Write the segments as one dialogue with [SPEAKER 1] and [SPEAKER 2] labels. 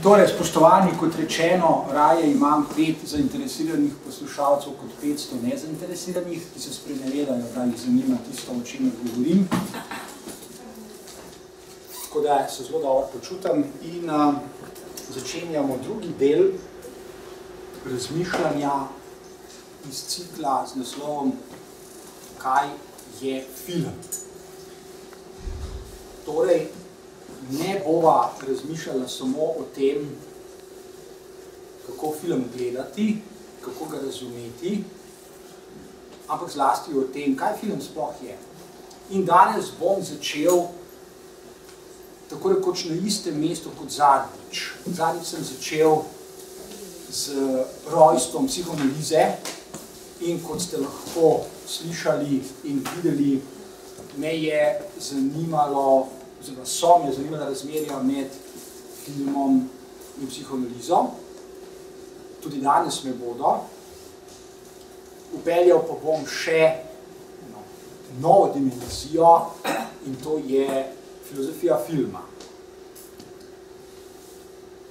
[SPEAKER 1] Torej, spoštovani, kot rečeno, raje imam 5 zainteresiranih poslušalcev kot 500 nezainteresiranih, ki se sprenevedajo, da jih zanima tisto, o čemer govorim. Tako da se zelo dobro počutim in začenjamo drugi del razmišljanja iz cikla z naslovom Kaj je film? Torej, ne bova razmišljala samo o tem, kako film gledati, kako ga razumeti, ampak zlasti o tem, kaj film sploh je. In danes bom začel tako rekoč na istem mestu kot zadnjič. Zadnjič sem začel z rojstvom psihoanalize in kot ste lahko slišali in videli, me je zanimalo, oziroma so me zanimala razmerja med filmom in psihoanalizo. Tudi danes me bodo. Upeljal pa bom še novo dimenzijo in to je filozofija filma.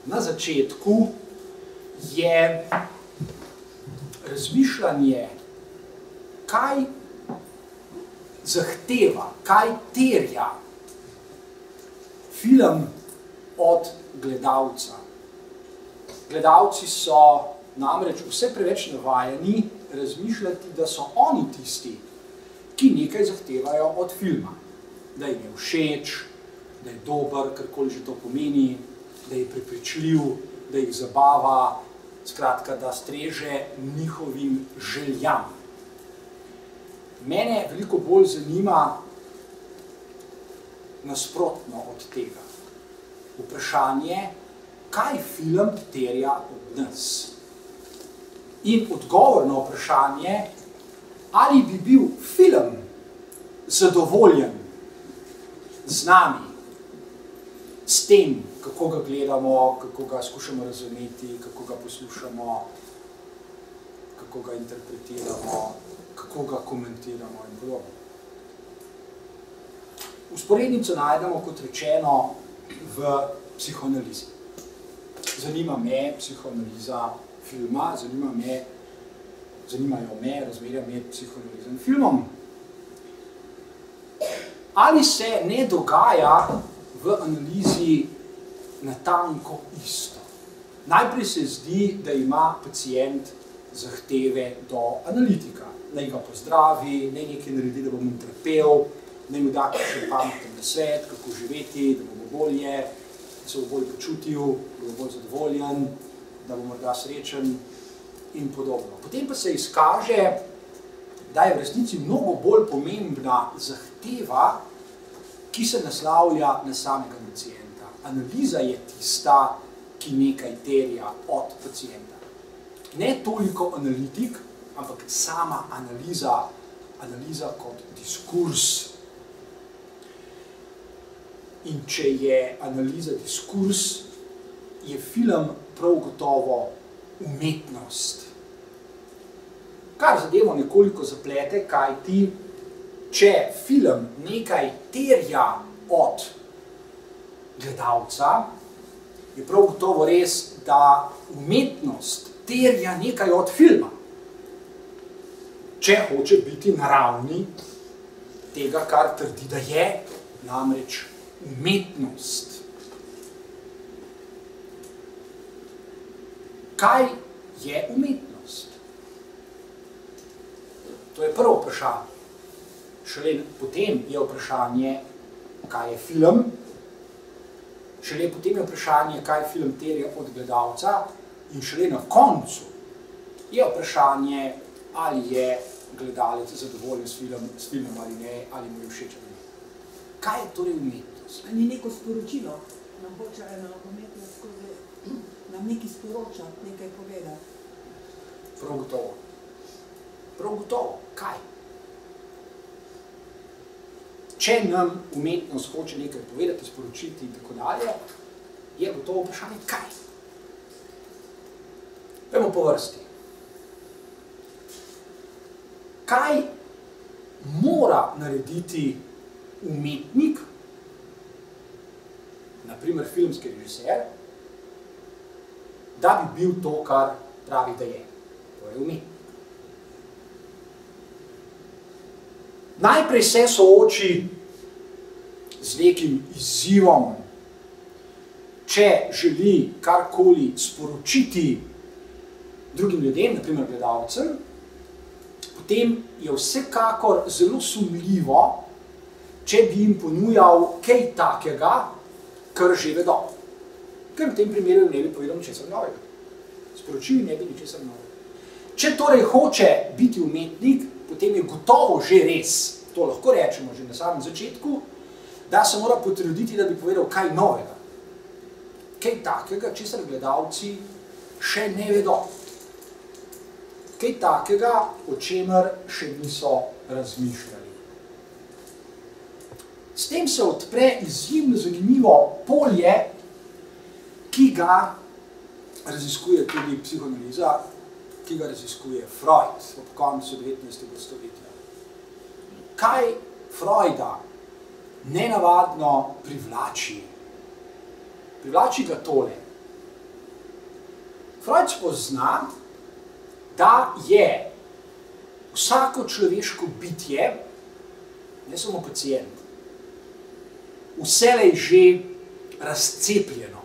[SPEAKER 1] Na začetku je razmišljanje, kaj zahteva, kaj terja film od gledalca. Gledalci so namreč vse preveč navajeni razmišljati, da so oni tisti, ki nekaj zahtevajo od filma. Da jim je všeč, da je dober, karkoli že to pomeni, da je prepričljiv, da jih zabava, skratka, da streže njihovim željam. Mene veliko bolj zanima nasprotno od tega. Vprašanje, kaj film terja od nas? In odgovor na vprašanje, ali bi bil film zadovoljen z nami, s tem, kako ga gledamo, kako ga skušamo razumeti, kako ga poslušamo, kako ga interpretiramo, kako ga komentiramo in podobno. Vzporednico najdemo, kot rečeno, v psihoanalizi. Zanima me psihoanaliza filma, zanimajo me razmerja med psihoanalizo in filmom. Ali se ne dogaja v analizi natanko isto? Najprej se zdi, da ima pacient zahteve do analitika. Naj ga pozdravi, naj nekaj naredi, da bo mu trpel, naj mu da še pameten nasvet, kako živeti, da bo bolje, da se bo bolj počutil, da bo bolj zadovoljen, da bo morda srečen in podobno. Potem pa se izkaže, da je v resnici mnogo bolj pomembna zahteva, ki se naslavlja na samega pacienta. Analiza je tista, ki nekaj terja od pacienta. Ne toliko analitik, ampak sama analiza kot diskurs. In če je analiza diskurs, je film prav gotovo umetnost. Kar zadevo nekoliko zaplete, kajti če film nekaj terja od gledalca, je prav gotovo res, da umetnost terja nekaj od filma. Če hoče biti na ravni tega, kar trdi, da je, namreč umetnost. Kaj je umetnost? To je prvo vprašanje. Šele potem je vprašanje, kaj je film. Šele potem je vprašanje, kaj film terja od gledalca. In šele na koncu je vprašanje, ali je gledalec zadovoljen s filmom ali ne, ali mu je všeč ali ne. Kaj je torej umetnost?
[SPEAKER 2] Ni neko sporočilo, nam hoče ena umetnost skozi, nam nekaj sporoča, nekaj poveda.
[SPEAKER 1] Prav gotovo. Prav gotovo. Kaj? Če nam umetnost hoče nekaj povedati, sporočiti in tako dalje, je gotovo vprašanje, kaj? Pojdimo po vrsti. Kaj mora narediti umetnik, na primer filmski režiser, da bi bil to, kar pravi, da je. Torej umetnik. Najprej se sooči z nekim izzivom, če želi karkoli sporočiti drugim ljudem, naprimer gledalcem, potem je vsekakor zelo sumljivo, če bi jim ponujal kaj takega, kar že vedo. Ker v tem primeru ne bi povedal ničesar novega. Sporočil ne bi ničesar novega. Če torej hoče biti umetnik, potem je gotovo že res, to lahko rečemo že na samem začetku, da se mora potruditi, da bi povedal kaj novega. Kaj takega, česar gledalci še ne vedo. Kaj takega, o čemer še niso razmišljali. S tem se odpre izjemno zanimivo polje, ki ga raziskuje tudi psihoanaliza, ki ga raziskuje Freud ob koncu 19. stoletja. Kaj Freuda nenavadno privlači? Privlači ga tole. Freud spozna, da je vsako človeško bitje, ne samo pacient, vselej že razcepljeno.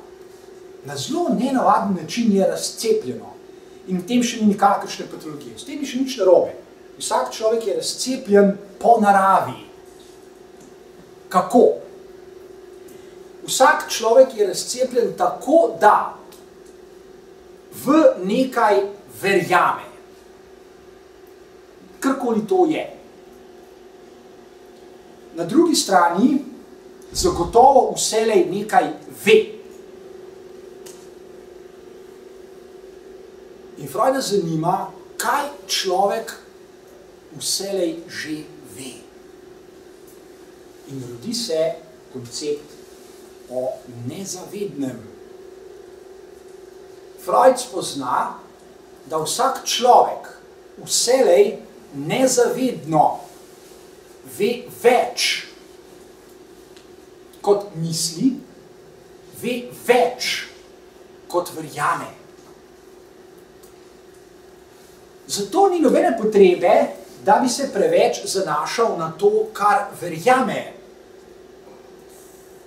[SPEAKER 1] Na zelo nenavaden način je razcepljeno in v tem še ni nikakršne patologije. S tem ni še nič narobe. Vsak človek je razcepljen po naravi. Kako? Vsak človek je razcepljen tako, da v nekaj verjame. Karkoli to je. Na drugi strani zagotovo vselej nekaj ve. In Freuda zanima, kaj človek vselej že ve. In rodi se koncept o nezavednem. Freud spozna, da vsak človek vselej nezavedno ve več, kot misli, ve več, kot verjame. Zato ni nobene potrebe, da bi se preveč zanašal na to, kar verjame.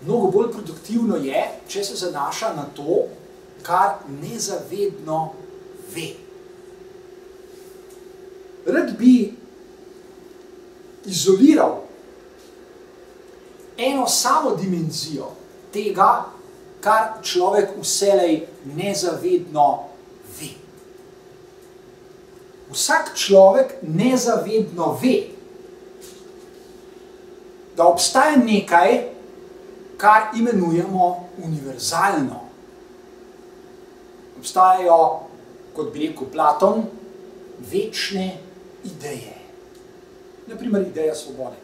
[SPEAKER 1] Mnogo bolj produktivno je, če se zanaša na to, kar nezavedno ve. Rad bi izoliral eno samo dimenzijo tega, kar človek vselej nezavedno ve. Vsak človek nezavedno ve, da obstaja nekaj, kar imenujemo univerzalno. Obstajajo, kot bi rekel Platon, večne ideje. Naprimer, ideja svobode.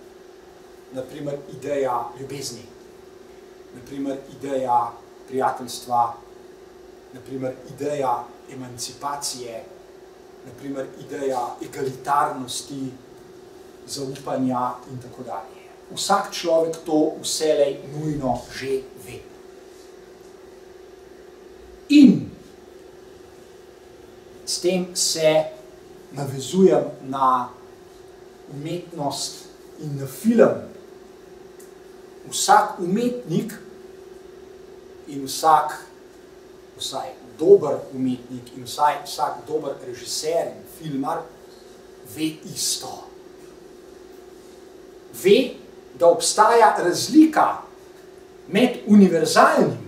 [SPEAKER 1] Naprimer, ideja ljubezni. Naprimer, ideja prijateljstva. Naprimer, ideja emancipacije. Naprimer, ideja egalitarnosti, zaupanja in tako dalje. Vsak človek to vselej nujno že ve. In s tem se navezujem na umetnost in na film. Vsak umetnik in vsaj dober umetnik in vsak dober režiser in filmar ve isto. Ve, da obstaja razlika med univerzalnim,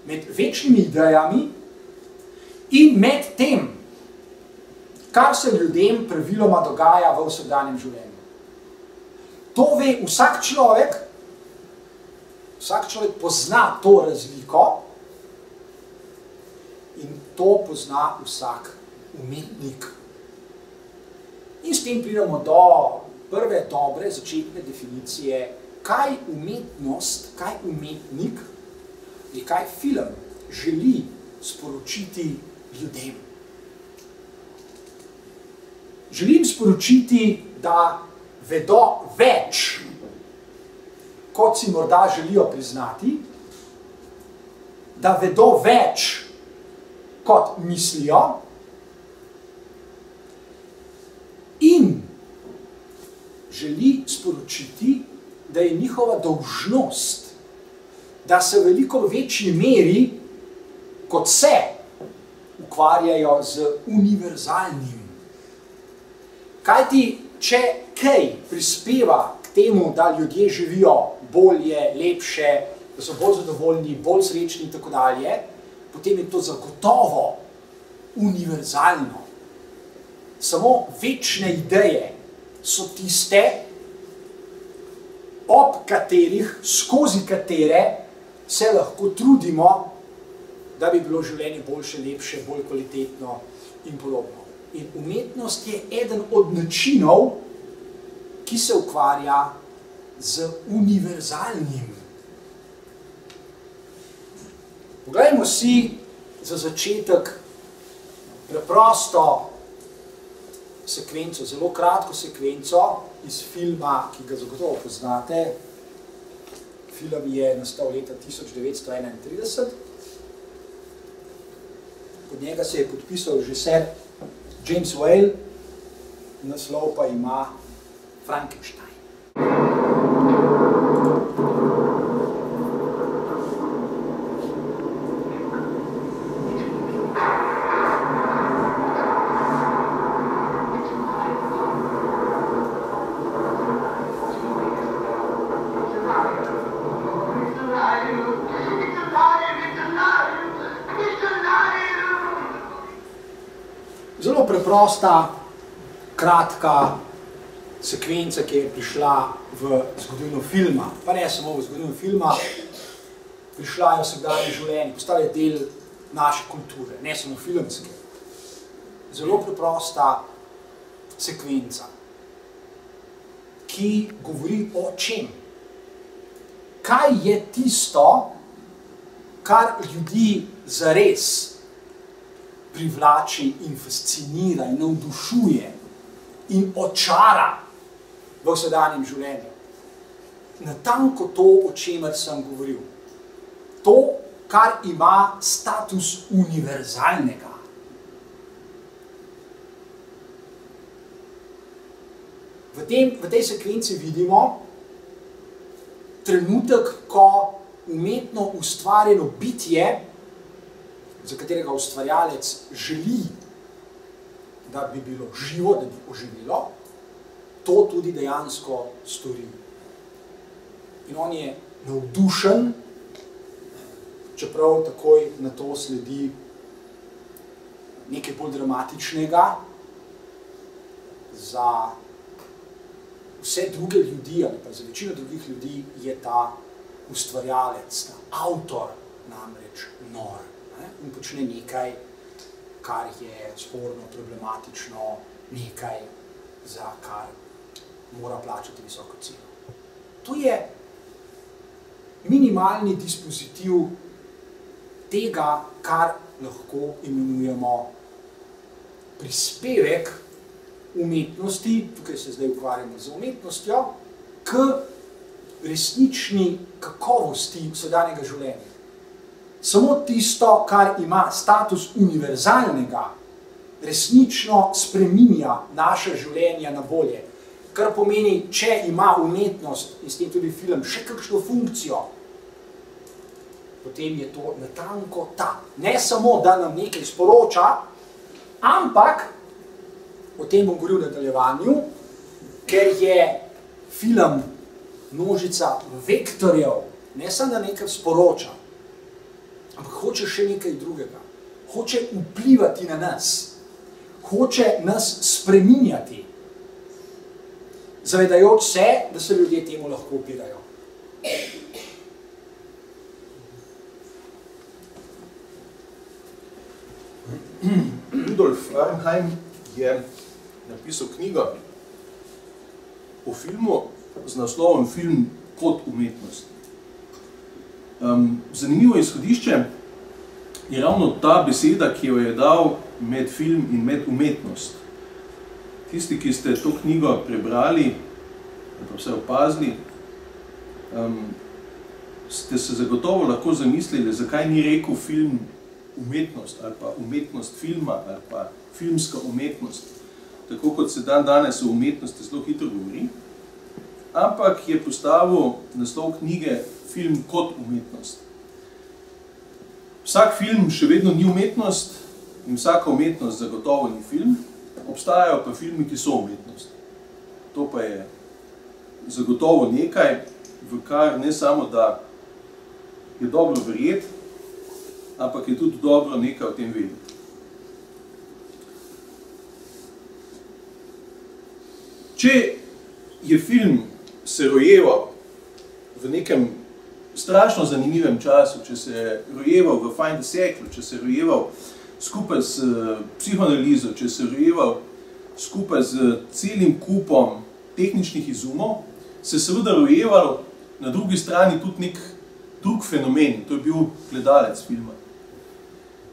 [SPEAKER 1] med večnimi idejami in med tem, kar se ljudem praviloma dogaja v vsakdanjem življenju. To ve vsak človek pozna to razliko in to pozna vsak umetnik. In s tem pridemo do prve dobre začetne definicije, kaj umetnost, kaj umetnik in kaj film želi sporočiti ljudem. Želim sporočiti, da vedo več, kot si morda želijo priznati, da vedo več, kot mislijo, in želi sporočiti, da je njihova dolžnost, da se v veliko večji meri, kot se, ukvarjajo z univerzalnim. Kajti, če kaj prispeva k temu, da ljudje živijo bolje, lepše, da so bolj zadovoljni, bolj srečni in tako dalje, potem je to zagotovo univerzalno. Samo večne ideje so tiste, ob katerih, skozi katere se lahko trudimo, da bi bilo življenje boljše, lepše, bolj kvalitetno in podobno. In umetnost je eden od načinov, ki se ukvarja z univerzalnim. Poglejmo si za začetek preprosto sekvenco, zelo kratko sekvenco iz filma, ki ga zagotovo poznate. Film je nastal leta 1931. Pod njega se je podpisal režiser James Whale, naslov pa ima Frankenstein. Zelo preprosta, kratka sekvenca, ki je prišla v zgodovino filma, pa ne samo v zgodovino filma, prišla je v vsakdanje življenje, postala je del naše kulture, ne samo filmske. Zelo preprosta sekvenca, ki govori o čem? Kaj je tisto, kar ljudi zares privlači in fascinira in navdušuje in očara v vsakdanjem življenju? Natanko to, o čemer sem govoril. To, kar ima status univerzalnega. V tej sekvenci vidimo trenutek, ko umetno ustvarjeno bitje, za katerega ustvarjalec želi, da bi bilo živo, da bi oživelo, to tudi dejansko stori. In on je navdušen, čeprav takoj na to sledi nekaj bolj dramatičnega. Za vse druge ljudi, ali pa za večino drugih ljudi, je ta ustvarjalec, ta avtor namreč nor. In počne nekaj, kar je sporno, problematično, nekaj, za kar mora plačati visoko ceno. To je minimalni dispozitiv tega, kar lahko imenujemo prispevek umetnosti, tukaj se zdaj ukvarjamo z umetnostjo, k resnični kakovosti vsakdanjega življenja. Samo tisto, kar ima status univerzalnega, resnično spreminja naše življenje na bolje. Kar pomeni, če ima umetnost in s tem tudi film še kakšno funkcijo, potem je to natanko ta. Ne samo, da nam nekaj sporoča, ampak, o tem bom govoril v nadaljevanju, ker je film množica vektorjev, ne samo da nekaj sporoča, ampak hoče še nekaj drugega. Hoče vplivati na nas. Hoče nas spreminjati. Zavedajoč se, da se ljudje temu lahko upirajo.
[SPEAKER 3] Rudolf Arnheim je napisal knjigo o filmu z naslovom Film kot umetnost. Zanimivo izhodišče je ravno ta beseda, ki jo je dal med film in med umetnost. Tisti, ki ste to knjigo prebrali, ali pa vse opazili, ste se zagotovo lahko zamislili, zakaj ni rekel film umetnost ali pa umetnost filma ali pa filmska umetnost, tako kot se danes o umetnosti zelo hitro govori, ampak je postavil naslov knjige Film kot umetnost. Vsak film še vedno ni umetnost in vsaka umetnost zagotovo ni film, obstajajo pa filmi, ki so umetnost. To pa je zagotovo nekaj, v kar ne samo, da je dobro verjeti, ampak je tudi dobro nekaj o tem vedeti. Če je film se rojeval v nekem strašno zanimivem času, če se je rojeval v fajn deseklu, če se je rojeval skupaj s psihoanalizo, če se je rojeval skupaj z celim kupom tehničnih izumov, se je seveda rojeval na drugi strani tudi nek drug fenomen, to je bil gledalec filma.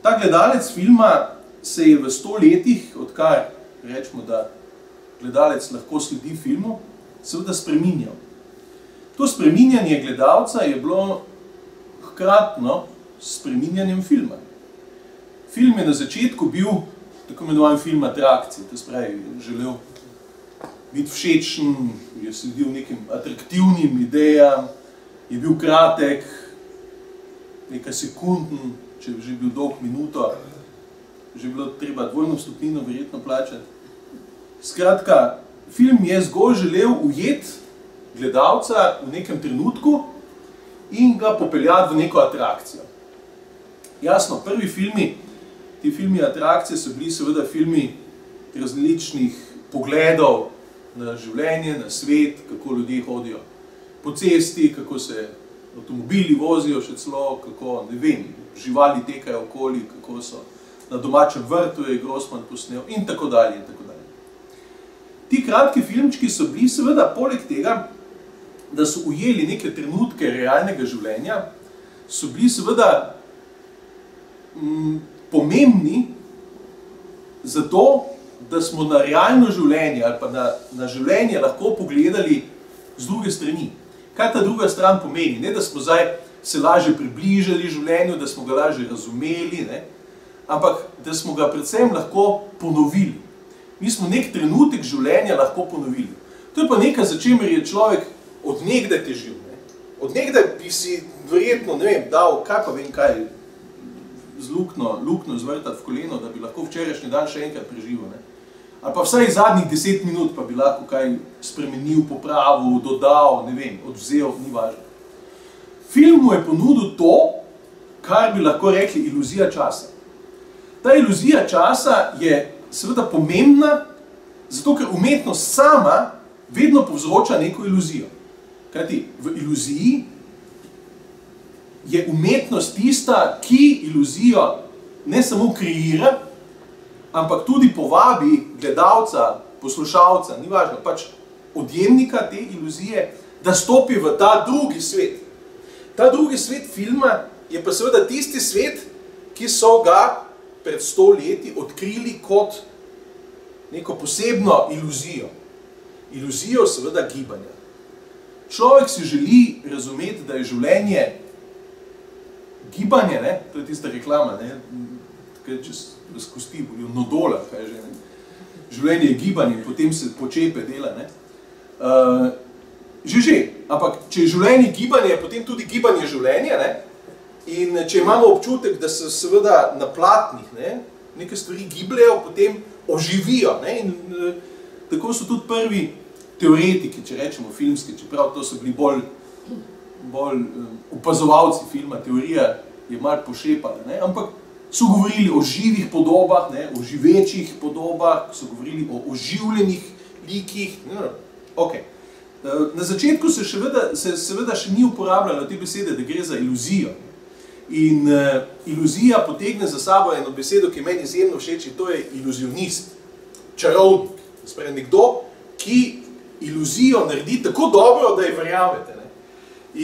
[SPEAKER 3] Ta gledalec filma se je v 100 letih, odkar rečemo, da gledalec lahko sledi filmu, seveda spreminjal. To spreminjanje gledalca je bilo hkratno s spreminjanjem filma. Film je na začetku bil tako imenovan film atrakcije, to se pravi, želel biti všečen, je sledil nekim atraktivnim idejam, je bil kratek, nekaj sekunden, če bi že bil dolg minuto, že bilo treba dvojno vstopnino verjetno plačati. Skratka, film je zgolj želel ujeti gledalca v nekem trenutku in ga popeljati v neko atrakcijo. Jasno, prvi filmi, ti filmi atrakcije so bili seveda filmi različnih pogledov na življenje, na svet, kako ljudje hodijo po cesti, kako se avtomobili vozijo še celo, kako, ne vem, živali tekajo okoli, kako so na domačem vrtu je Grossman posnel in tako dalje in tako dalje. Ti kratki filmčki so bili seveda poleg tega, da so ujeli neke trenutke realnega življenja, so bili seveda pomembni zato, da smo na realno življenje ali pa na življenje lahko pogledali z druge strani. Kaj ta druga stran pomeni? Ne, da smo zdaj se lažje približali življenju, da smo ga lažje razumeli, ne? Ampak da smo ga predvsem lahko ponovili. Mi smo nek trenutek življenja lahko ponovili. To je pa nekaj, za čemer je človek od nekdaj težil. Od nekdaj bi si verjetno, ne vem, dal, kaj pa vem kaj, z luknjo zvrtati v koleno, da bi lahko včerajšnji dan še enkrat preživel. Ne? Ali pa vsaj zadnjih 10 minut pa bi lahko kaj spremenil, popravil, dodal, ne vem, odvzel, ni važno. Film mu je ponudil to, kar bi lahko rekli iluzija časa. Ta iluzija časa je seveda pomembna, zato ker umetnost sama vedno povzroča neko iluzijo. Kajti v iluziji je umetnost tista, ki iluzijo ne samo kreira, ampak tudi povabi gledalca, poslušalca, ni važno, pač odjemnika te iluzije, da stopi v ta drugi svet. Ta drugi svet filma je pa seveda tisti svet, ki so ga pred 100 leti odkrili kot neko posebno iluzijo. Iluzijo seveda gibanja. Človek si želi razumeti, da je življenje gibanje, ne? To je tista reklama, ne? Kaj če razkosti, bolijo nodola, kaj že, ne? Življenje je gibanje, potem se počepe dela, ne? Že, ampak če je življenje gibanje, je potem tudi gibanje življenja, ne? In če imamo občutek, da se seveda na platnih, ne? Neke stvari gibljajo, potem oživijo, ne? In tako so tudi prvi teoretiki, če rečemo filmski, čeprav to so bili bolj opazovalci filma, teorija je malo pošepala, ne? Ampak so govorili o živih podobah, ne? O živečih podobah, so govorili o oživljenih likih, ne? Okay. Na začetku se seveda še ni uporabljalo te besede, da gre za iluzijo. In iluzija potegne za sabo eno besedo, ki je meni izjemno všeč, in to je iluzionist, čarovnik. Spravi nekdo, ki iluzijo naredi tako dobro, da ji verjamete. Ne?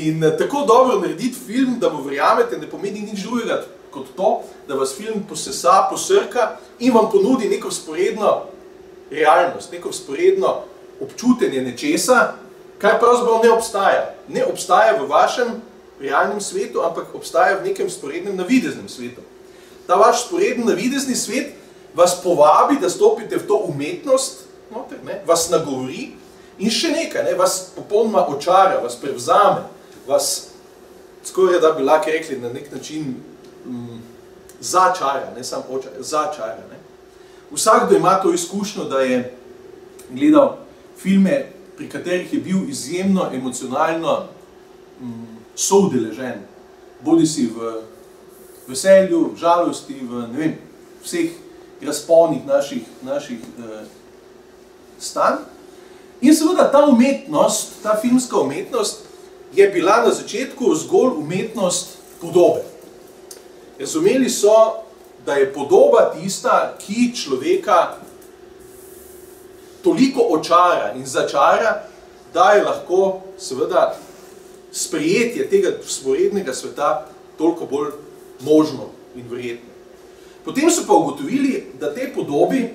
[SPEAKER 3] In tako dobro narediti film, da mu verjamete, ne pomeni nič drugega kot to, da vas film posesa, posrka in vam ponudi neko vzporedno realnost, neko vzporedno občutenje nečesa, kar pravzaprav ne obstaja. Ne obstaja v vašem realnem svetu, ampak obstaja v nekem vzporednem navideznem svetu. ta vaš sporedni navidezni svet vas povabi, da stopite v to umetnost, noter, ne, vas nagovori in še nekaj, ne, vas popolnoma očara, vas prevzame, vas skoraj da bi lahko rekli na nek način začara, ne samo očara, začara. Ne. Vsakdo ima to izkušnjo, da je gledal filme, pri katerih je bil izjemno emocionalno soudeležen, bodi si v veselju, žalosti, v ne vem, vseh razponih naših stanj. In seveda ta umetnost, ta filmska umetnost je bila na začetku zgolj umetnost podobe. Razumeli so, da je podoba tista, ki človeka toliko očara in začara, da je lahko seveda sprejetje tega sporednega sveta toliko bolj možno in verjetno. Potem so pa ugotovili, da te podobi,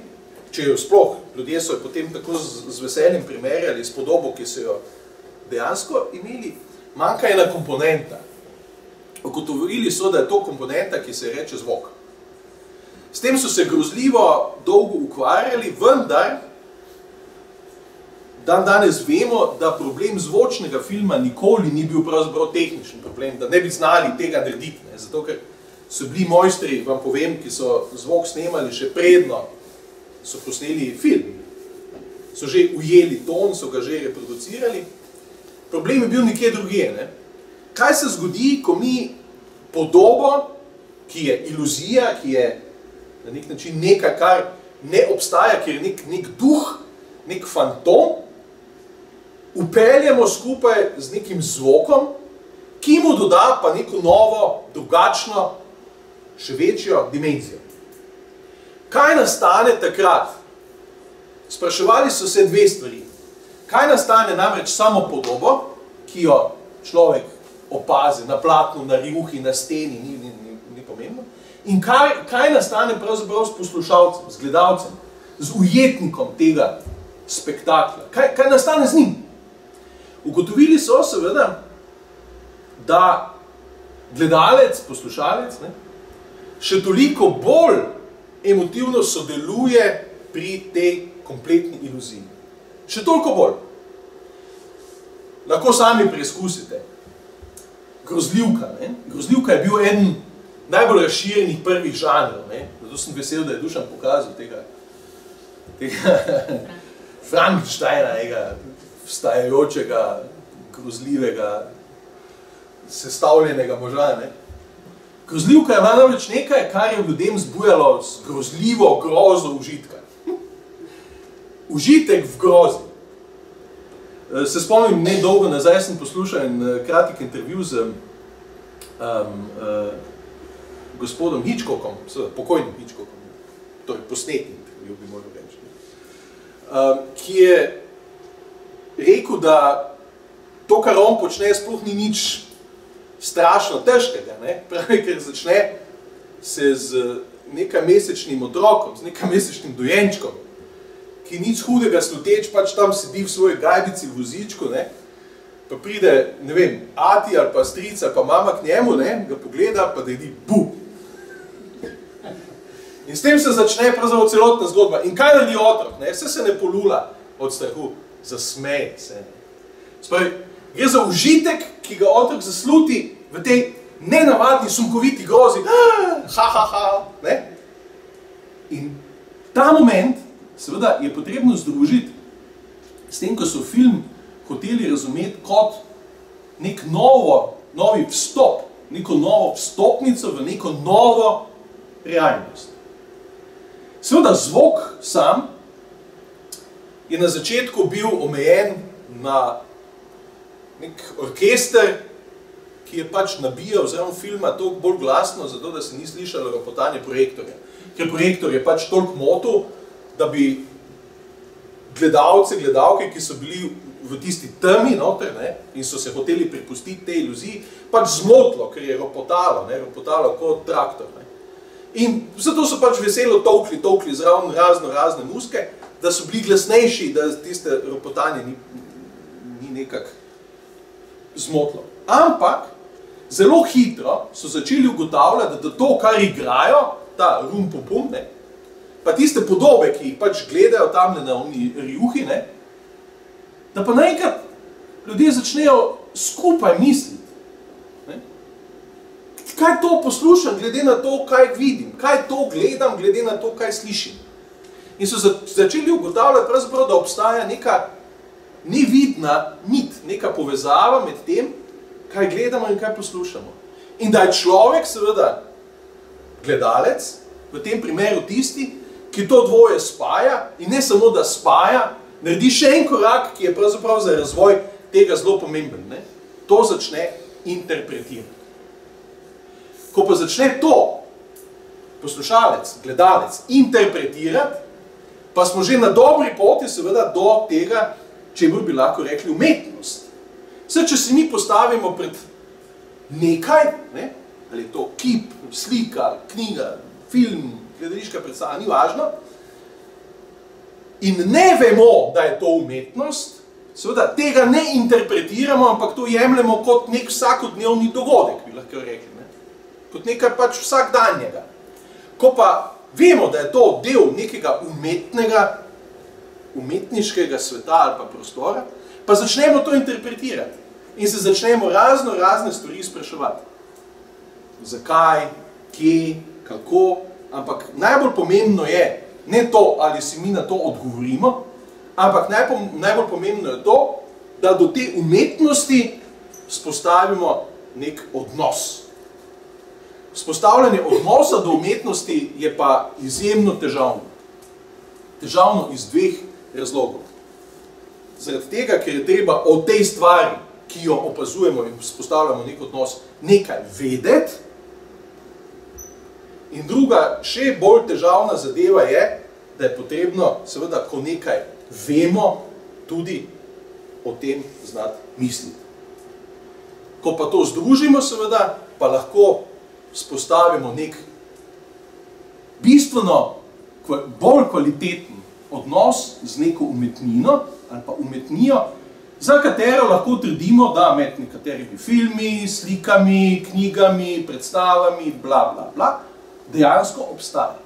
[SPEAKER 3] če jo sploh, ljudje so jo potem tako z veseljem primerjali s podobo, ki so jo dejansko imeli, manjka ena komponenta. Ugotovili so, da je to komponenta, ki se reče zvok. S tem so se grozljivo dolgo ukvarjali, vendar danes vemo, da problem zvočnega filma nikoli ni bil pravzaprav tehnični problem, da ne bi znali tega narediti, ne? Zato ker so bili mojstri, vam povem, ki so zvok snemali še predno, so posneli film, so že ujeli ton, so ga že reproducirali. Problem je bil nekje drugje. Ne? Kaj se zgodi, ko mi podobo, ki je iluzija, ki je na nek način nekaj, kar ne obstaja, ker je nek duh, nek fantom, upeljemo skupaj z nekim zvokom, ki mu doda pa neko novo, drugačno, še večjo dimenzijo. Kaj nastane takrat? Spraševali so se dve stvari. Kaj nastane namreč samo podobo, ki jo človek opazi na platnu, na rjuhi, na steni, ni pomembno. In kaj nastane pravzaprav s poslušalcem, s gledalcem, z ujetnikom tega spektakla? Kaj nastane z njim? Ugotovili so seveda, da gledalec, poslušalec, ne, še toliko bolj emotivno sodeluje pri tej kompletni iluziji. Še toliko bolj. Lahko sami preizkusite. Grozljivka. Ne? Grozljivka je bil eden najbolj razširjenih prvih žanrov. Ne? Zato sem vesel, da je Dušan pokazal tega Frankensteina, vstajajočega, grozljivega, sestavljenega moža. Ne? Grozljivka je bila namreč nekaj, kar je v ljudem zbujalo grozljivo grozo užitka. Užitek v grozi. Se spomnim, ne dolgo nazaj sem poslušal en kratek intervju z gospodom Hitchcockom, pokojnim Hitchcockom, torej posnetnim intervju bi moral reči, ki je rekel, da to, kar on počne, sploh ni nič strašno težkega, ne? Pravi, ker začne se z nekajmesečnim otrokom, z nekajmesečnim dojenčkom, ki nič hudega sluteč, pač tam sedi v svoji gajbici v vozičku, ne? Pa pride, ne vem, ati ali pa strica, pa mama k njemu, ne? Ga pogleda, pa da jedi bu. In s tem se začne pravzaprav celotna zgodba. In kaj naredi otrok? Ne? Vse se ne polula od strahu, zasmeje se. Spravi, gre za užitek, ki ga otrok zasluti v tej nenavadni, sunkoviti grozi. Ne? In ta moment seveda je potrebno združiti s tem, ko so film hoteli razumeti kot nek novi vstop, neko novo vstopnico v neko novo realnost. Seveda zvok sam je na začetku bil omejen na nek orkester, ki je pač nabijal zraven filma toliko bolj glasno, zato da se ni slišalo ropotanje projektorja. Ker projektor je pač toliko motil, da bi gledalce, gledalke, ki so bili v tisti temi noter, ne, in so se hoteli pripustiti tej iluziji, pač zmotilo, ker je ropotalo, ne, ropotalo kot traktor. Ne. In zato so pač veselo tolkli zraven razne muske, da so bili glasnejši, da tiste ropotanje ni nekako zmotilo. Ampak zelo hitro so začeli ugotavljati, da to, kar igrajo, ta rum-pum-pum, ne, pa tiste podobe, ki jih pač gledajo tamle na oni rjuhi, ne, da pa naenkrat ljudje začnejo skupaj misliti. Ne. Kaj to poslušam, glede na to, kaj vidim? Kaj to gledam, glede na to, kaj slišim? In so začeli ugotavljati, pravzaprav, da obstaja neka nevidna nit, neka povezava med tem, kaj gledamo in kaj poslušamo. In da je človek, seveda, gledalec, v tem primeru tisti, ki to dvoje spaja in ne samo, da spaja, naredi še en korak, ki je pravzaprav za razvoj tega zelo pomemben. Ne? To začne interpretirati. Ko pa začne to poslušalec, gledalec interpretirati, pa smo že na dobri poti seveda do tega, čemur bi lahko rekli umetnost. Vse, če si mi postavimo pred nekaj, ne, ali je to kip, slika, knjiga, film, gledališka predstava, ni važno, in ne vemo, da je to umetnost, seveda tega ne interpretiramo, ampak to jemljemo kot nek vsakodnevni dogodek, bi lahko rekli, ne? Kot nekaj pač vsakdanjega. Ko pa vemo, da je to del nekega umetniškega sveta ali pa prostora, pa začnemo to interpretirati in se začnemo razne stvari spraševati. Zakaj, kje, kako, ampak najbolj pomembno je ne to, ali si mi na to odgovorimo, ampak najbolj pomembno je to, da do te umetnosti spostavimo nek odnos. Vzpostavljanje odnosa do umetnosti je pa izjemno težavno. Težavno iz dveh razlogov. Zaradi tega, ker je treba o tej stvari, ki jo opazujemo in vzpostavljamo nek odnos, nekaj vedeti. In druga, še bolj težavna zadeva je, da je potrebno, seveda, ko nekaj vemo, tudi o tem znati misliti. Ko pa to združimo, seveda, pa lahko spostavimo nek bistveno bolj kvaliteten odnos z neko umetnino ali pa umetnijo, za katero lahko trdimo, da med nekaterimi filmi, slikami, knjigami, predstavami, bla, bla, bla, dejansko obstaja.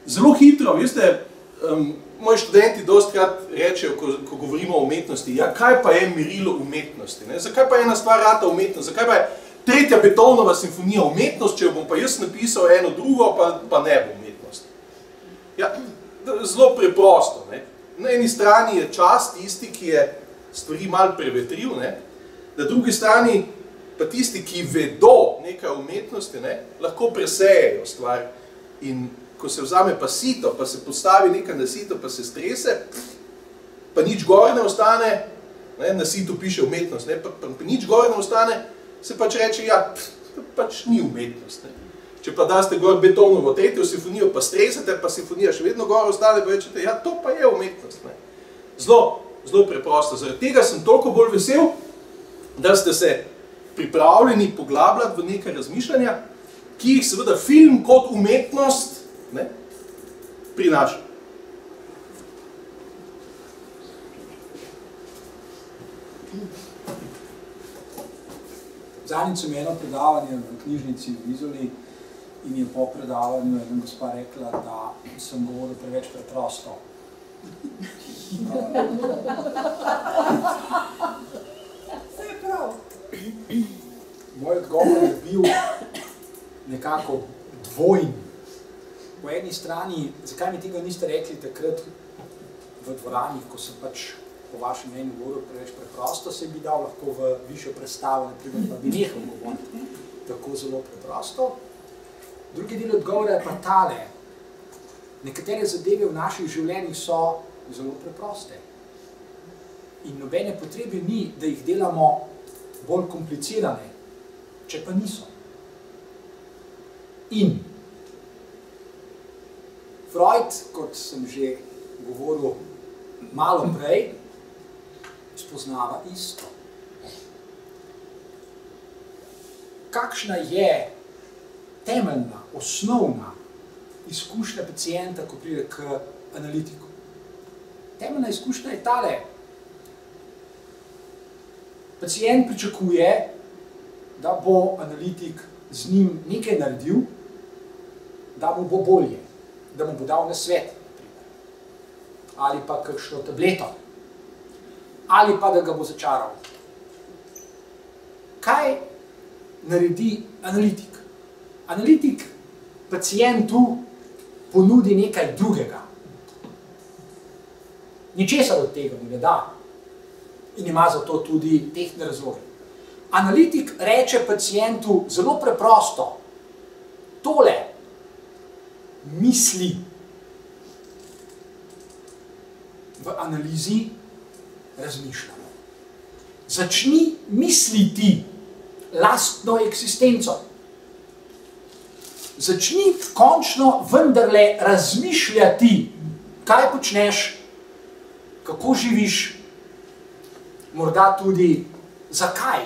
[SPEAKER 3] Zelo hitro, veste, moji študenti dostikrat rečejo, ko govorimo o umetnosti, ja, kaj pa je merilo umetnosti? Ne? Zakaj pa je ena stvar rata umetnost? Zakaj pa je tretja Beethovenova simfonija umetnost, če jo bom pa jaz napisal eno drugo, pa ne bo umetnost? Ja, zelo preprosto. Ne? Na eni strani je čas tisti, ki je stvari malo prevetril, ne? Na drugi strani pa tisti, ki vedo nekaj umetnosti, ne? Lahko presejejo stvar. In ko se vzame pa sito, pa se postavi nekaj na sito, pa se strese, pa nič gore ne ostane, ne? Na situ piše umetnost, ne? Pa nič gore ne ostane, se pač reče, ja, pač ni umetnost. Ne? Če pa daste gor Beethovenovo tretjo simfonijo, pa stresete, pa simfonija še vedno gore ostane, pa rečete, ja, to pa je umetnost. Ne? Zelo preprosto. Zaradi tega sem toliko bolj vesel, da ste se pripravljeni poglabljati v nekaj razmišljanja, ki jih seveda film kot umetnost, ne, prinaša.
[SPEAKER 1] Zadnjič sem eno predavanje v knjižnici v Izoli in je po predavanju ena gospa rekla, da sem govoril preveč preprosto.
[SPEAKER 2] Vse je prav.
[SPEAKER 1] Moj odgovor je bil nekako dvojn. Po eni strani, zakaj mi tega niste rekli takrat v dvorani, ko sem pač po vašem mnenju govoril preveč preprosto, se bi dal lahko v višjo predstavo, naprimer, pa bi nehal govoriti tako zelo preprosto. Drugi del odgovora je pa tale. Nekatere zadeve v naših življenjih so zelo preproste. In nobene potrebe ni, da jih delamo bolj komplicirane, če pa niso. In Freud, kot sem že govoril malo prej, spoznava isto. Kakšna je temeljna, osnovna izkušnja pacienta, ko pride k analitiku? Temeljna izkušnja je tale. Pacient pričakuje, da bo analitik z njim nekaj naredil, da mu bo bolje, da mu bo dal nasvet, ali pa kakšno tableto, ali pa da ga bo začaral. Kaj naredi analitik? Analitik pacientu ponudi nekaj drugega. Ničesar od tega mu ne da in ima za to tudi tehtne razloge. Analitik reče pacientu zelo preprosto, tole misli. V analizi razmišljamo. Začni misliti lastno eksistenco. Začni končno vendarle razmišljati, kaj počneš, kako živiš, morda tudi zakaj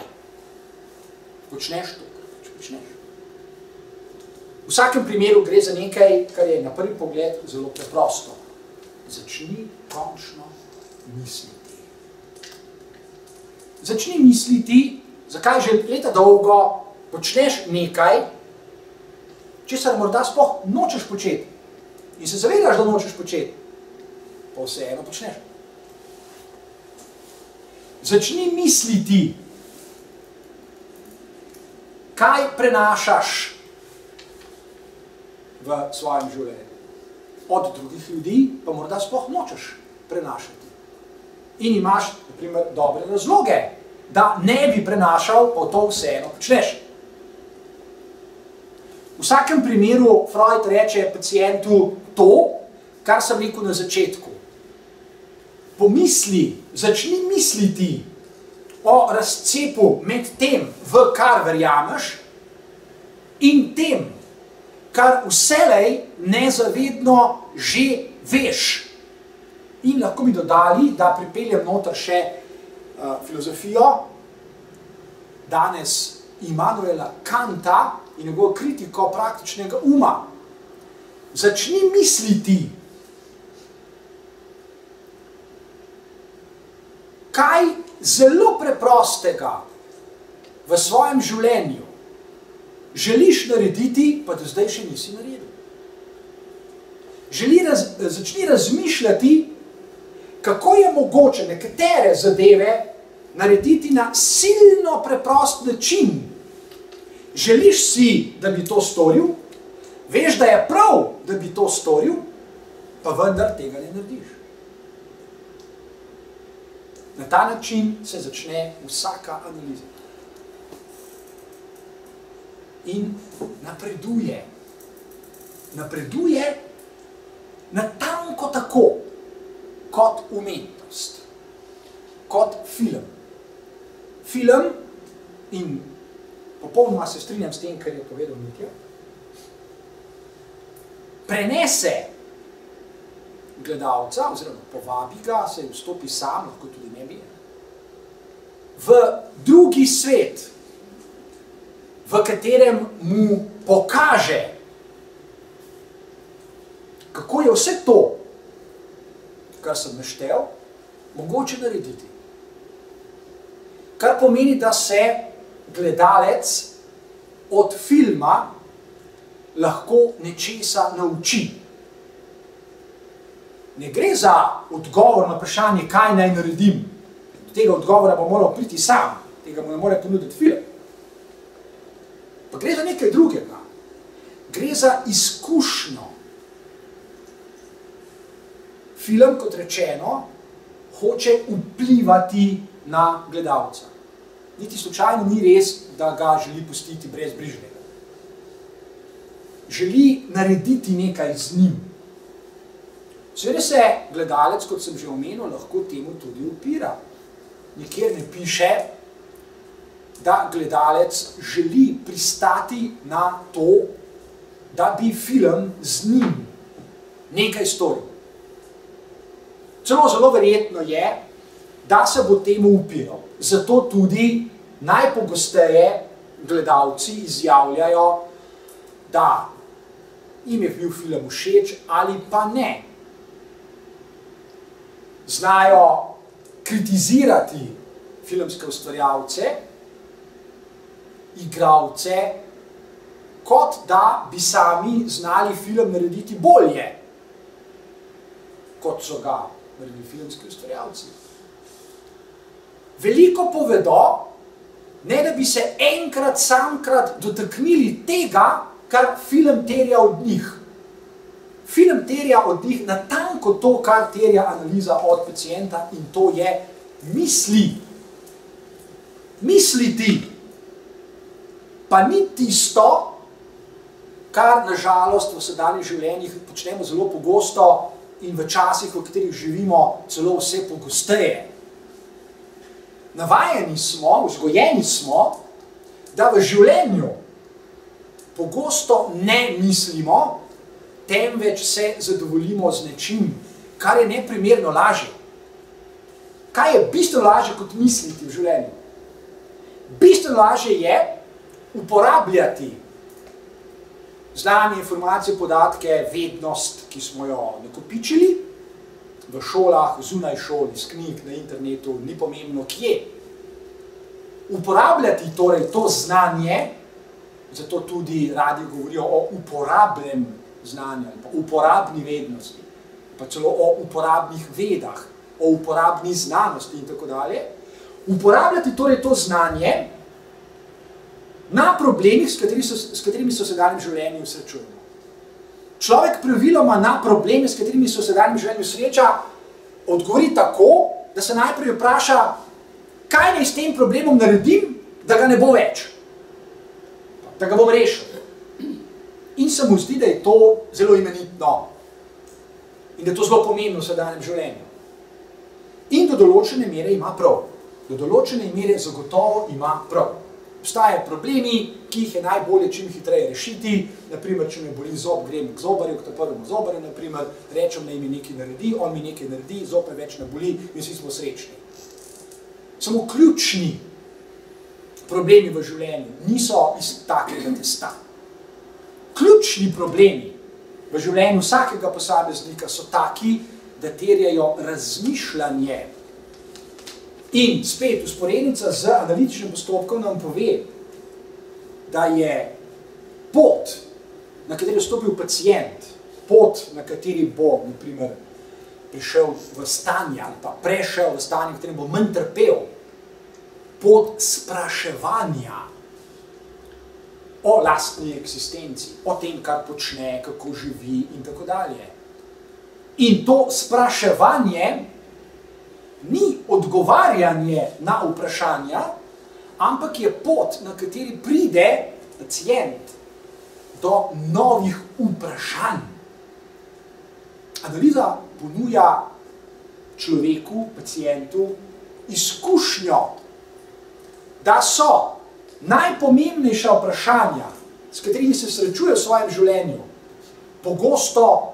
[SPEAKER 1] počneš to, kar počneš. V vsakem primeru gre za nekaj, kar je na prvi pogled zelo preprosto. Začni končno misliti. Začni misliti, zakaj že leta dolgo počneš nekaj, česar morda sploh nočeš početi. In se zavedaš, da nočeš početi, pa vseeno počneš. Začni misliti, kaj prenašaš v svojem življenju. Od drugih ljudi pa morda sploh nočeš prenašati. In imaš, na primer, dobre razloge, da ne bi prenašal, pa to vseeno počneš. V vsakem primeru Freud reče pacientu to, kar sem rekel na začetku. Pomisli, začni misliti o razcepu med tem, v kar verjameš, in tem, kar vselej nezavedno že veš. In lahko bi dodali, da pripeljem noter še filozofijo danes Immanuela Kanta in njegovo kritiko praktičnega uma. Začni misliti, kaj zelo preprostega v svojem življenju želiš narediti, pa do zdaj še nisi naredil. Začni razmišljati, kako je mogoče nekatere zadeve narediti na silno preprost način. Želiš si, da bi to storil, veš, da je prav, da bi to storil, pa vendar tega ne narediš. Na ta način se začne vsaka analiza. In napreduje. Napreduje natanko tako, kot umetnost, kot film. Film, in popolnoma se strinjam s tem, kar je povedal Mitja, prenese gledalca, oziroma povabi ga, se vstopi sam, lahko tudi ne bi, v drugi svet, v katerem mu pokaže, kako je vse to, kar sem naštel, mogoče narediti. Kar pomeni, da se gledalec od filma lahko nečesa nauči. Ne gre za odgovor na vprašanje, kaj naj naredim. Do tega odgovora bo moral priti sam, tega mu ne more ponuditi film. Pa gre za nekaj drugega. Gre za izkušnjo. Film, kot rečeno, hoče vplivati na gledalca. Niti slučajno ni res, da ga želi pustiti brezbrižnega. Želi narediti nekaj z njim. Seveda se gledalec, kot sem že omenil, lahko temu tudi upira. Nikjer ne piše, da gledalec želi pristati na to, da bi film z njim nekaj storil. Celo zelo verjetno je, da se bo temu upiral. Zato tudi najpogosteje gledalci izjavljajo, da jim je bil film všeč ali pa ne. Znajo kritizirati filmske ustvarjalce, igralce, kot da bi sami znali film narediti bolje, kot so ga naredili filmski ustvarjalci. Veliko povedo, ne da bi se enkrat samkrat dotaknili tega, kar film terja od njih. Film terja od njih natanko to, kar terja analiza od pacienta, in to je misli. Misliti. Pa ni tisto, kar nažalost v sedanjih življenjih počnemo zelo pogosto in v časih, v katerih živimo, celo vse pogosteje. Navajeni smo, vzgojeni smo, da v življenju pogosto ne mislimo, temveč se zadovoljimo z nečim, kar je neprimerno lažje. Kaj je bistveno lažje kot misliti v življenju? Bistveno lažje je uporabljati znanje, informacije, podatke, vednost, ki smo jo nakopičili v šolah, zunaj šol, iz knjig, na internetu, ni pomembno kje. Uporabljati torej to znanje, zato tudi radi govorijo o uporabnem znanju, o uporabni vednosti, pa celo o uporabnih vedah, o uporabni znanosti in tako dalje. Uporabljati torej to znanje na problemih, s katerimi se v sedanjem življenju srečujemo. Človek praviloma na probleme, s katerimi se v sedanjem življenju sreča, odgovori tako, da se najprej vpraša, kaj naj s tem problemom naredim, da ga ne bo več, da ga bom rešil. In se mu zdi, da je to zelo imenitno in da je to zelo pomembno v sedanjem življenju. In do določene mere ima prav. Do določene mere zagotovo ima prav. Obstajajo problemi, ki jih je najbolje čim hitreje rešiti. Naprimer, če me boli zob, grem k zobarju, k prvemu zobarju, naprimer, rečem, naj mi nekaj naredi, on mi nekaj naredi, zob me več ne boli in vsi smo srečni. Samo ključni problemi v življenju niso iz takega testa. Ključni problemi v življenju vsakega posameznika so taki, da terjajo razmišljanje. In spet vzporednica z analitičnim postopkom nam pove, da je pot, na kateri je stopil pacient, pot, na kateri bo, naprimer, prišel v stanje ali pa prešel v stanje, v katerem bo manj trpel, pot spraševanja o lastni eksistenci, o tem, kar počne, kako živi in tako dalje. In to spraševanje ni odgovarjanje na vprašanja, ampak je pot, na kateri pride pacient do novih vprašanj. Analiza ponuja človeku, pacientu, izkušnjo, da so najpomembnejša vprašanja, s katerimi se srečuje v svojem življenju, pogosto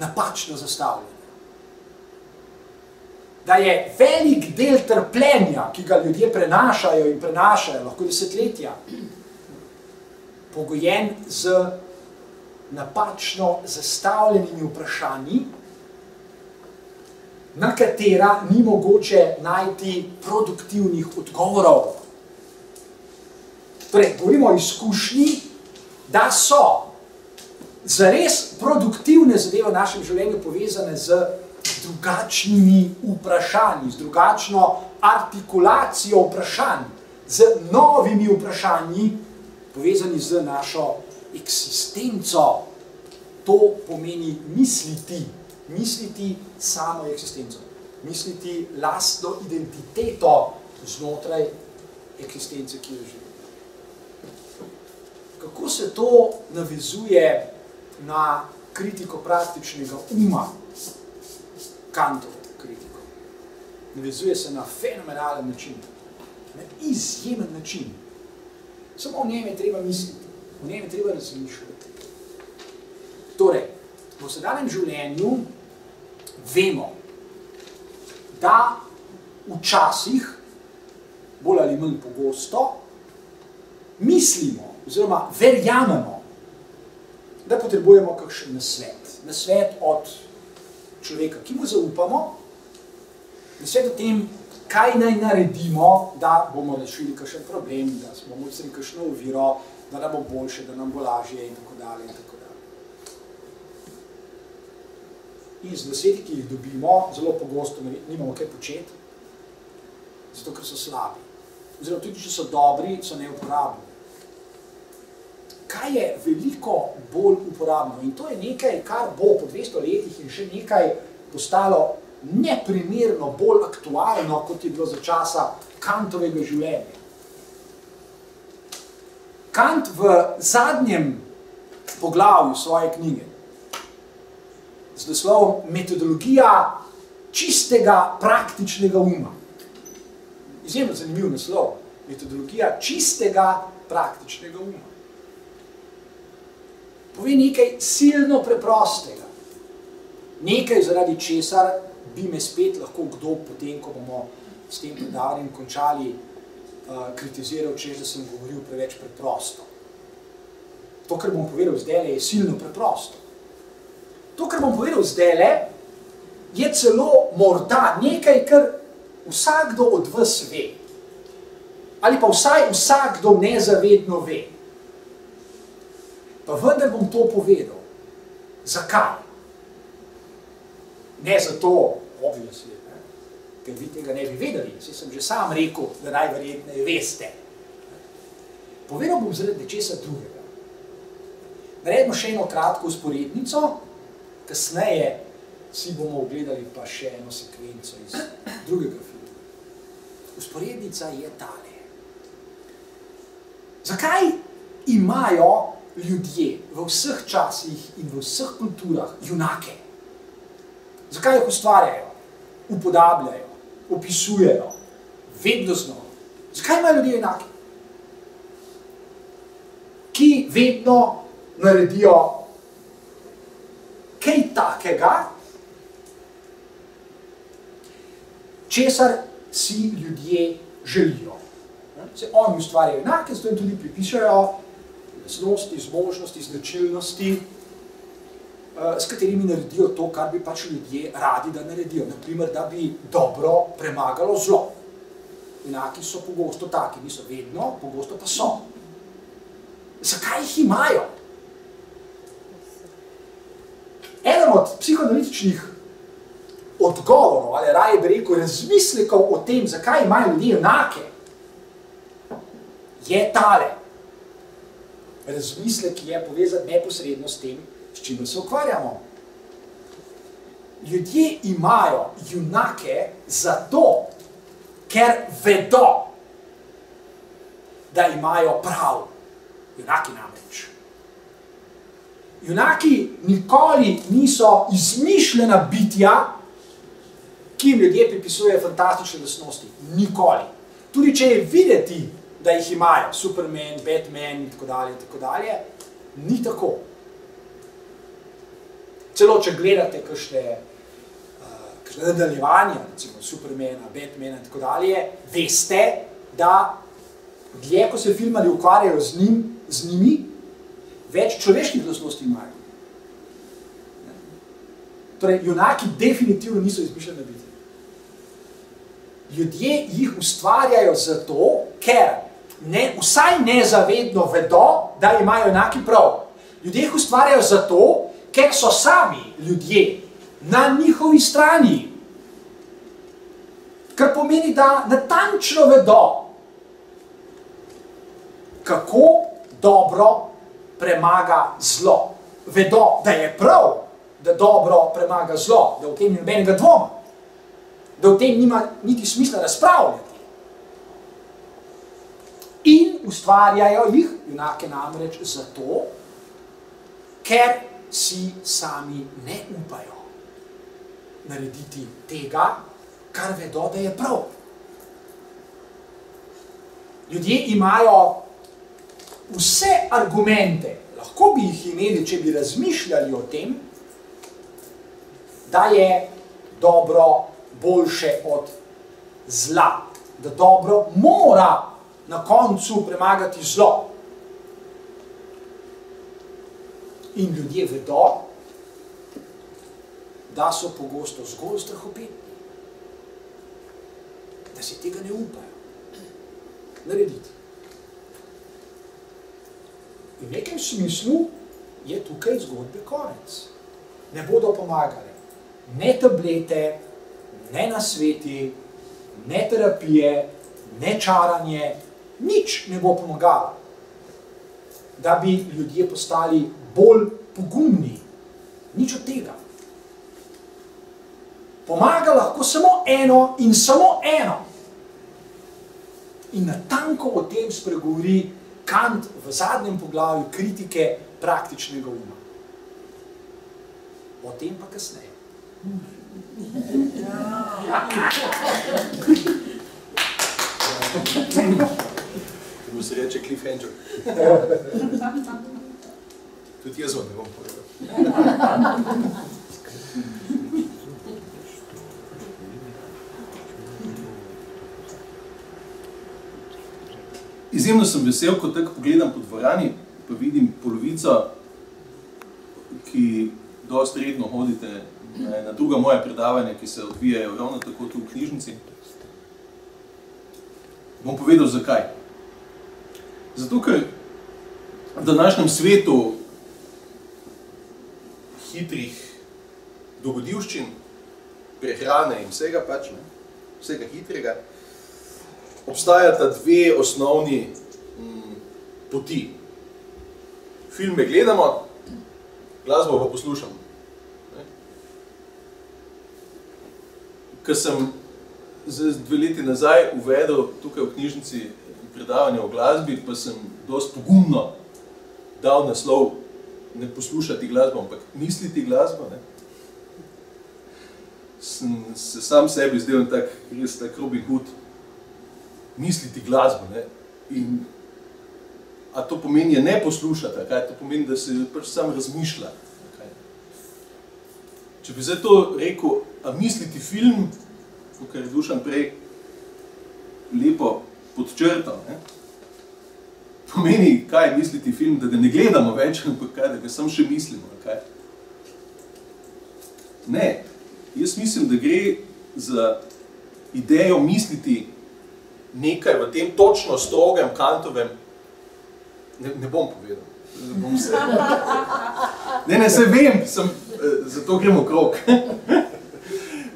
[SPEAKER 1] napačno zastavljena. Da je velik del trpljenja, ki ga ljudje prenašajo in prenašajo, lahko desetletja, pogojen z napačno zastavljenimi vprašanji, na katera ni mogoče najti produktivnih odgovorov. Torej, govorimo o izkušnji, da so zares produktivne zadeve v našem življenju povezane z drugačnimi vprašanji, z drugačno artikulacijo vprašanj, z novimi vprašanji, povezani z našo eksistenco. To pomeni misliti, misliti samo eksistenco, misliti lastno identiteto znotraj eksistence, ki jo živi. Kako se to navezuje na kritiko praktičnega uma, Kantovo kritiko? Navezuje se na fenomenalen način, na izjemen način. Samo o njem je treba misliti, o njem je treba razmišljati. Torej, v sedanjem življenju vemo, da včasih, bolj ali manj pogosto, mislimo oziroma verjamemo, da potrebujemo kakšen nasvet. Nasvet od človeka, ki mu zaupamo, nasvet o tem, kaj naj naredimo, da bomo rešili kakšen problem, da bomo odstranili kakšno oviro, da nam bo boljše, da nam bo lažje in tako dalje in tako dalje. In z nasveti, ki jih dobimo, zelo pogosto nimamo kaj početi, zato ker so slabi. Oziroma tudi, če so dobri, so neuporabni. Kaj je veliko bolj uporabno? In to je nekaj, kar bo po 200 letih in še nekaj postalo neprimerno bolj aktualno, kot je bilo za časa Kantovega življenja. Kant v zadnjem poglavju svoje knjige z naslovom Metodologija čistega praktičnega uma. Izjemno zanimiv naslov. Metodologija čistega praktičnega uma. Pove nekaj silno preprostega. Nekaj, zaradi česar bi me spet lahko kdo potem, ko bomo s tem predavanjem končali, kritiziral, češ, da sem govoril preveč preprosto. To, kar bom povedal zdajle, je silno preprosto. To, kar bom povedal zdajle, je celo morda nekaj, kar vsakdo od vas ve. Ali pa vsaj vsakdo nezavedno ve. Pa vendar bom to povedal. Zakaj? Ne zato, obviously, ker vi tega ne bi vedeli, saj sem že sam rekel, da najverjetneje veste. Povedal bom zaradi česa drugega. Naredimo še eno kratko usporednico, kasneje si bomo ogledali pa še eno sekvenco iz drugega filma. Usporednica je tale. Zakaj imajo ljudje v vseh časih in v vseh kulturah junake? Zakaj jih ustvarjajo, upodabljajo, opisujejo, vedno znova? Zakaj imajo ljudje junake? Ki vedno naredijo kaj takega, česar si ljudje želijo. Se oni ustvarjajo junake, zato jim tudi pripišajo lastnosti, zmožnosti, značilnosti, s katerimi naredijo to, kar bi pač ljudje radi, da naredijo. Naprimer, da bi dobro premagalo zlo. Junaki so pogosto taki, niso vedno, pogosto pa so. Zakaj jih imajo? Eden od psihoanalitičnih odgovorov, ali raje bi rekel razmislekov o tem, zakaj imajo ljudje junake, je tale. Razmislek je povezan neposredno s tem, s čimer se ukvarjamo. Ljudje imajo junake zato, ker vedo, da imajo prav. Junaki namreč. Junaki nikoli niso izmišljena bitja, ki jim ljudje pripisujejo fantastične lastnosti. Nikoli. Tudi če je videti, da jih imajo, Superman, Batman in tako dalje, ni tako. Celo, če gledate kakšne nadaljevanja, recimo Supermana, Batmana in tako dalje, veste, da dlje, ko se filmarji ukvarjajo z njimi, več človeških lastnosti imajo. Torej, junaki definitivno niso izmišljene biti. Ljudje jih ustvarjajo zato, ker vsaj nezavedno vedo, da imajo junaki prav. Ljudje jih ustvarjajo zato, ker so sami ljudje na njihovi strani. Kar pomeni, da natančno vedo, kako dobro premaga zlo. Vedo, da je prav, da dobro premaga zlo, da v tem ni nobenega dvoma, da v tem nima niti smisla razpravljati. In ustvarjajo jih, junake namreč, zato, ker si sami ne upajo narediti tega, kar vedo, da je prav. Ljudje imajo vse argumente, lahko bi jih imeli, če bi razmišljali o tem, da je dobro boljše od zla, da dobro mora na koncu premagati zlo. In ljudje vedo, da so pogosto zgolj strahopetni, da si tega ne upajo narediti. In v nekem smislu je tukaj zgodbe konec. Ne bodo pomagale. Ne tablete, ne nasveti, ne terapije, ne čaranje, nič ne bo pomagalo, da bi ljudje postali bolj pogumni. Nič od tega. Pomaga lahko samo eno in samo eno. In natanko o tem spregovori Kant v zadnjem poglavju kritike praktičnega uma. O tem pa kasneje.
[SPEAKER 3] Kako se reče cliffhanger. Tudi jaz vam ne bom povedal. Izjemno sem vesel, ko tako pogledam po dvorani, pa vidim polovico, ki dosti redno hodite na druga moja predavanja, ki se odvijajo ravno tako tu v knjižnici. Bom povedal, zakaj. Zato, ker v današnjem svetu hitrih dogodivščin, prehrane in vsega pač, vsega hitrega, obstajata dve osnovni poti. Filme gledamo, glasbo pa poslušamo. Ko sem 2 leti nazaj uvedel tukaj v knjižnici predavanje o glasbi, pa sem dosti pogumno dal naslov ne poslušati glasbo, ampak misliti glasbo. Sem se sam sebi zdel res tak Robin Hood, misliti glasbo. In, a to pomeni ne poslušati, kaj? To pomeni, da se pač sam razmišlja. Kaj? Če bi zdaj to rekel, a misliti film, kar je Dušan prej lepo podčrtal, pomeni, kaj je misliti film, da ga ne gledamo več, ampak kaj, da ga samo še mislimo. Kaj? Ne, jaz mislim, da gre za idejo misliti nekaj v tem točno strogem Kantovem, ne bom povedal, bom se... Ne, se vem, zato gremo okrog.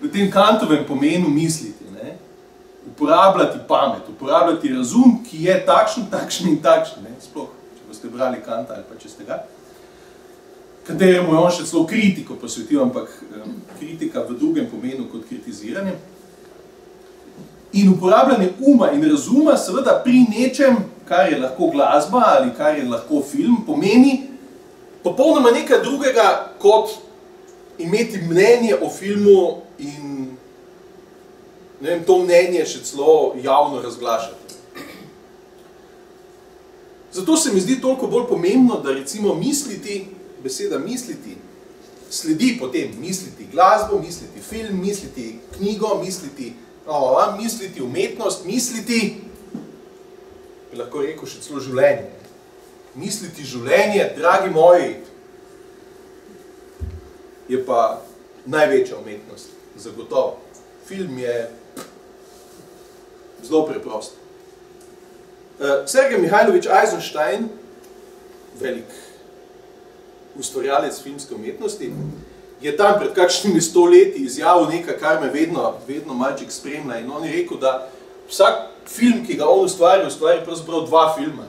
[SPEAKER 3] V tem Kantovem pomenu misliti, uporabljati pamet, uporabljati razum, ki je takšen, takšen in takšen, sploh, če boste brali Kanta ali pa če ste ga, kateremu je on še celo kritiko posvetil, ampak kritika v drugem pomenu kot kritiziranje. In uporabljanje uma in razuma seveda pri nečem, kar je lahko glasba ali kar je lahko film, pomeni popolnoma nekaj drugega, kot imeti mnenje o filmu in ne vem, to mnenje še celo javno razglašati. Zato se mi zdi toliko bolj pomembno, da recimo misliti, beseda misliti, sledi potem misliti glasbo, misliti film, misliti knjigo, misliti umetnost, misliti, bi lahko rekel še celo življenje. Misliti življenje, dragi moji, je pa največja umetnost, zagotovo. Film je zelo preprost. Sergej Mihajlović Eisenstein, velik ustvarjalec filmske umetnosti, je tam pred kakšnimi 100 leti izjavil nekaj, kar me vedno malček spremlja. In on je rekel, da vsak film, ki ga on ustvari pravzaprav 2 filma.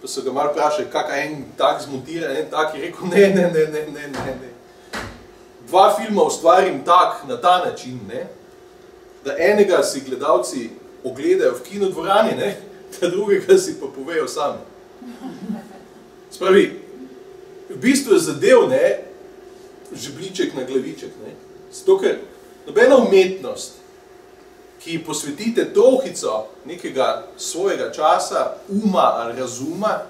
[SPEAKER 3] Pa so ga malo vprašali, kak en tak zmontira, en tak, je rekel, ne. 2 filma ustvarim tak, na ta način, da enega si gledalci ogledajo v kinodvorani, da drugega si pa povejo sami. Spravi, v bistvu je zadev, žebliček na glaviček. Zato, ker nobena umetnost, ki posvetite trohico nekega svojega časa, uma ali razuma,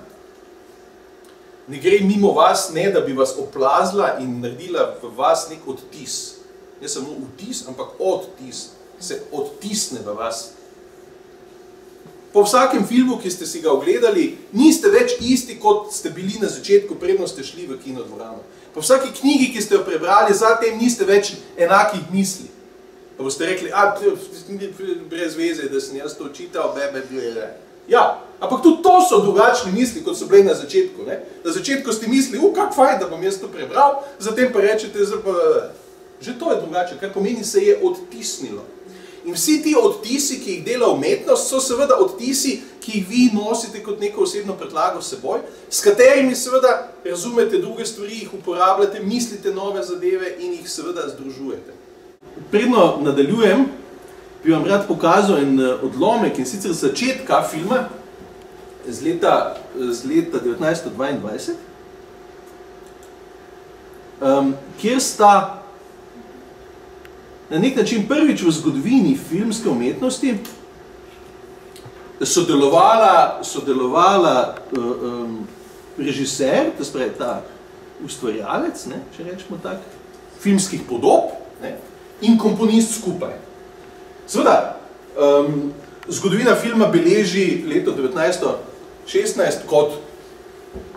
[SPEAKER 3] ne gre mimo vas, ne da bi vas oplazila in naredila v vas nek odtis. Ne samo vtis, ampak odtis. Se odtisne v vas. Po vsakem filmu, ki ste si ga ogledali, niste več isti, kot ste bili na začetku, predno ste šli v kinodvorano. Po vsaki knjigi, ki ste jo prebrali, zatem niste več enakih misli. Pa boste rekli, brez veze, da sem jaz to čital, Ja, ampak tudi to so drugačne misli, kot so bile na začetku. Ne? Na začetku ste mislili, kak fajn, da bom jaz to prebral, zatem pa rečete, že to je drugače, kar pomeni, se je odtisnilo. In vsi ti odtisi, ki jih dela umetnost, so seveda odtisi, ki jih vi nosite kot neko osebno predlago s seboj, s katerimi seveda razumete druge stvari, jih uporabljate, mislite nove zadeve in jih seveda združujete. Predno nadaljujem, bi vam rad pokazal en odlomek, in sicer začetka filma z leta 1922, kjer sta na nek način prvič v zgodovini filmske umetnosti sodelovala režiser, to spravi ta ustvarjalec, ne, če rečemo tak, filmskih podob, ne, in komponist skupaj. Seveda, zgodovina filma beleži leto 1916 kot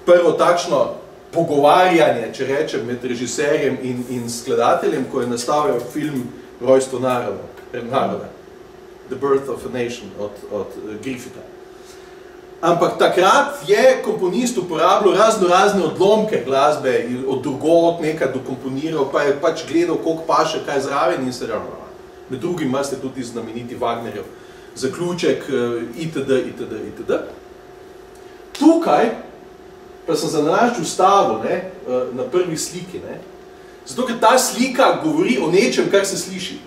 [SPEAKER 3] prvo takšno pogovarjanje, če rečem, med režiserjem in skladateljem, ko je nastavil film Rojstvo naroda, The Birth of a Nation od Griffitha. Ampak takrat je komponist uporabljal razne odlomke glasbe, od drugod nekaj dokomponiral, pa je pač gledal, koliko paše, kaj zraven in se ravno. Med drugim imate tudi znameniti Wagnerjev zaključek, itd. Tukaj pa sem zanalašč ustavil na prvi sliki, zato ker ta slika govori o nečem, kar se sliši.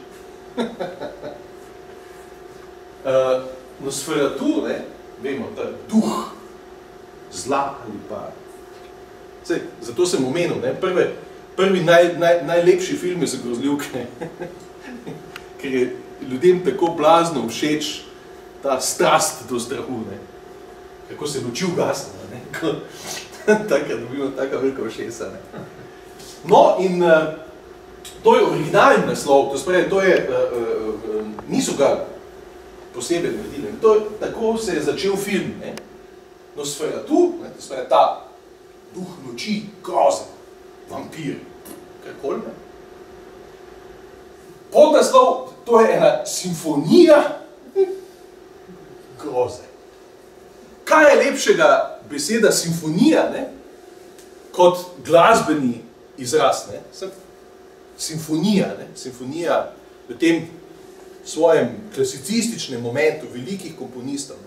[SPEAKER 3] Nosferatu, vemo, ta duh zla ali pa... Zato sem omenil, prvi najlepši filmi za grozljivke, ker je ljudem tako blazno všeč ta strast do strahu, kako se noči ugasne, tako dobimo taka velika všesa. No, in to je originalni naslov, to spravi, to je, niso ga posebej naredili, tako se je začel film, Nosferatu, to spravi ta duh noči, grozen, vampir, karkoli, podnaslov, to je ena simfonija groze. Kaj je lepšega beseda simfonija, kot glasbeni izraz, Simfonija, simfonija v tem svojem klasicističnem momentu velikih komponistov,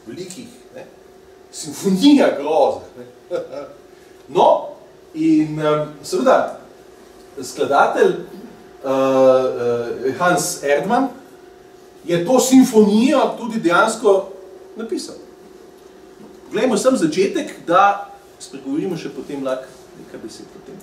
[SPEAKER 3] velikih, simfonija groze. No, in seveda, skladatelj Hans Erdmann je to simfonijo tudi dejansko napisal. Poglejmo sam začetek, da spregovorimo še potem lahko nekaj besed o tem.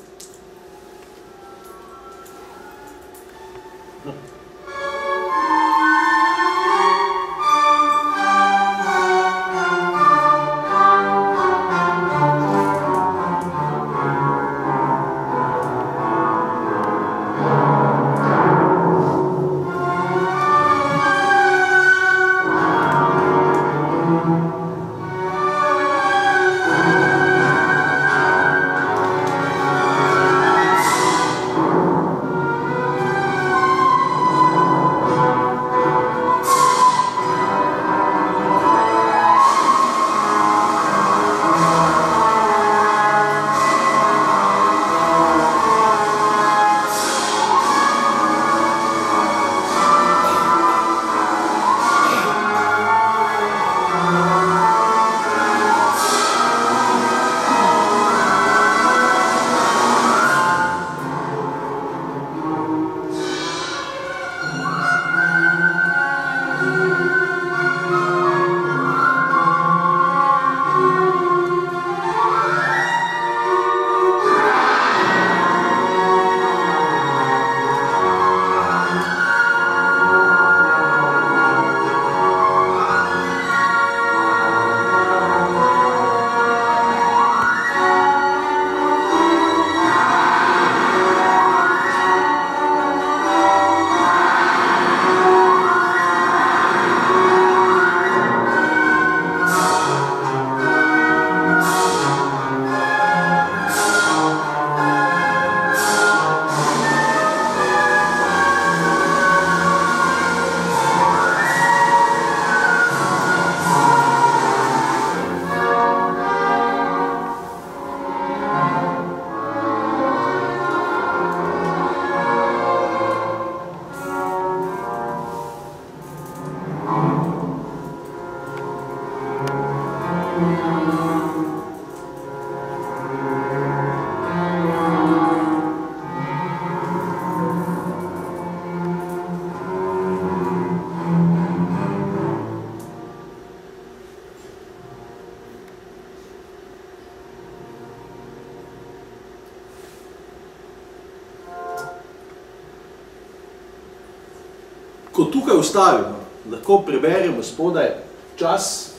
[SPEAKER 3] ko tukaj ustavimo, lahko preberemo spodaj čas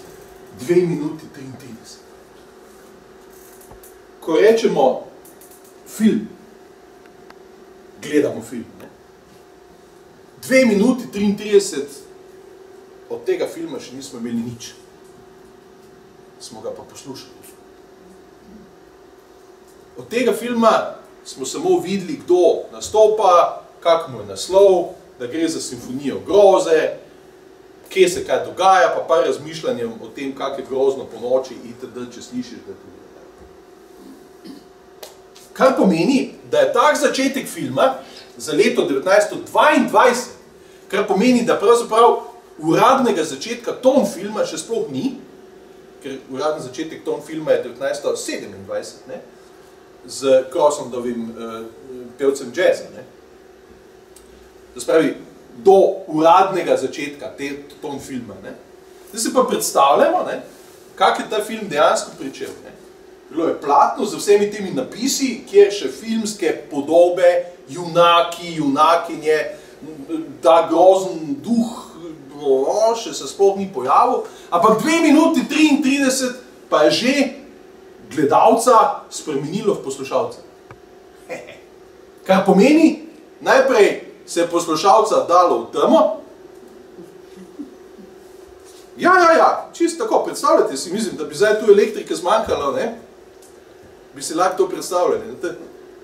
[SPEAKER 3] 2 minuti 33. Ko rečemo film, gledamo film, ne? 2 minuti 33 od tega filma še nismo imeli nič. Smo ga pa poslušali. Od tega filma smo samo videli, kdo nastopa, kak mu je naslov, da gre za simfonijo groze, kje se kaj dogaja, pa par razmišljanjem o tem, kak je grozno po noči itd., če slišiš, da to. Kar pomeni, da je tak začetek filma za leto 1922, kar pomeni, da pravzaprav uradnega začetka ton filma še sploh ni, ker uradni začetek ton filma je 1927, ne? Z Croslandovim pevcem jazza. Ne? To spravi, do uradnega začetka ton filma. Ne? Zdaj se pa predstavljamo, ne? Kak je ta film dejansko pričel. Ne? Bilo je platno z vsemi temi napisi, kjer še filmske podobe, junaki, junakinje, ta grozen duh, še se sploh ni pojavil, ampak 2 minuti 33 pa je že gledalca spremenilo v poslušalca. Kar pomeni, najprej se je poslušalca dalo v temo. Ja, čisto tako, predstavljate si, mislim, da bi zdaj tu elektrike zmanjkalo, ne? Bi si lahko to predstavljali, ne?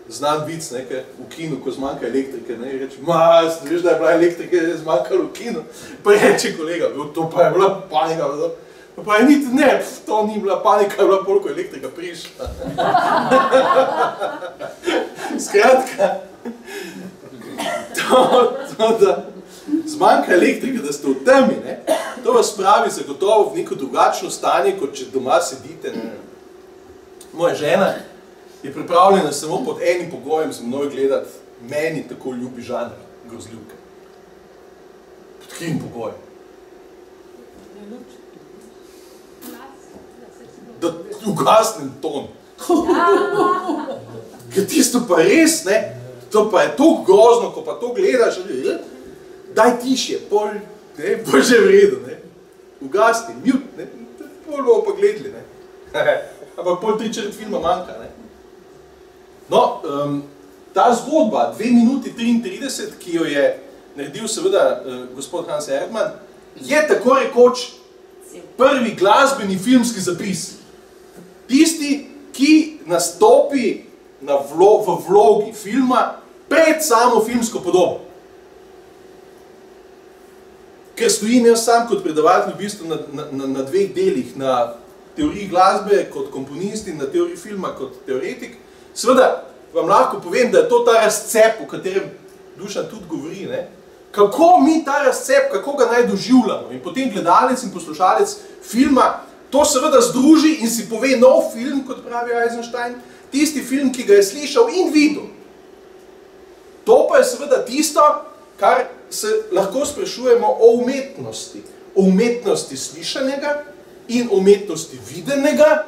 [SPEAKER 3] Znan vic, ne, v kinu, ko zmanjka elektrike, ne, reče, veš, da je bila elektrike zmanjkalo v kinu, pa reče kolega, to pa je bila panika, pa je niti ne, to ni bila panika, je bila polko elektrika prišla. Skratka, to, da zmanjka elektrike, da ste v temi, ne, to vas pravi zagotovo v neko drugačno stanje, kot če doma sedite, ne. Moja žena je pripravljena samo pod enim pogojem z mnoj gledati meni tako ljubi žanr grozljivke. Pod kim pogojem? Da ugasnem ton. Ker tisto pa res, ne, to pa je toliko grozno, ko pa to gledaš, daj tišje, pol že v redu, ne. Ugasni, mute, ne, pol bomo pa gledali, ne. Ampak pol 3/4 filma manjka, ne. No, ta zgodba, 2 minuti 33, ki jo je naredil seveda gospod Hans Erdmann, je tako rekoč prvi glasbeni filmski zapis. Tisti, ki nastopi v vlogi filma pred samo filmsko podobo. Ker stojim jaz sam kot predavatelj v bistvu na 2 delih, na teoriji glasbe kot komponist in na teoriji filma kot teoretik. Seveda vam lahko povem, da je to ta razcep, o katerem Dušan tudi govori, ne? Kako mi ta razcep, kako ga naj doživljamo. In potem gledalec in poslušalec filma to seveda združi in si pove nov film, kot pravi Eisenstein, tisti film, ki ga je slišal in videl. To pa je seveda tisto, kar se lahko sprašujemo o umetnosti. O umetnosti slišanega in o umetnosti videnega,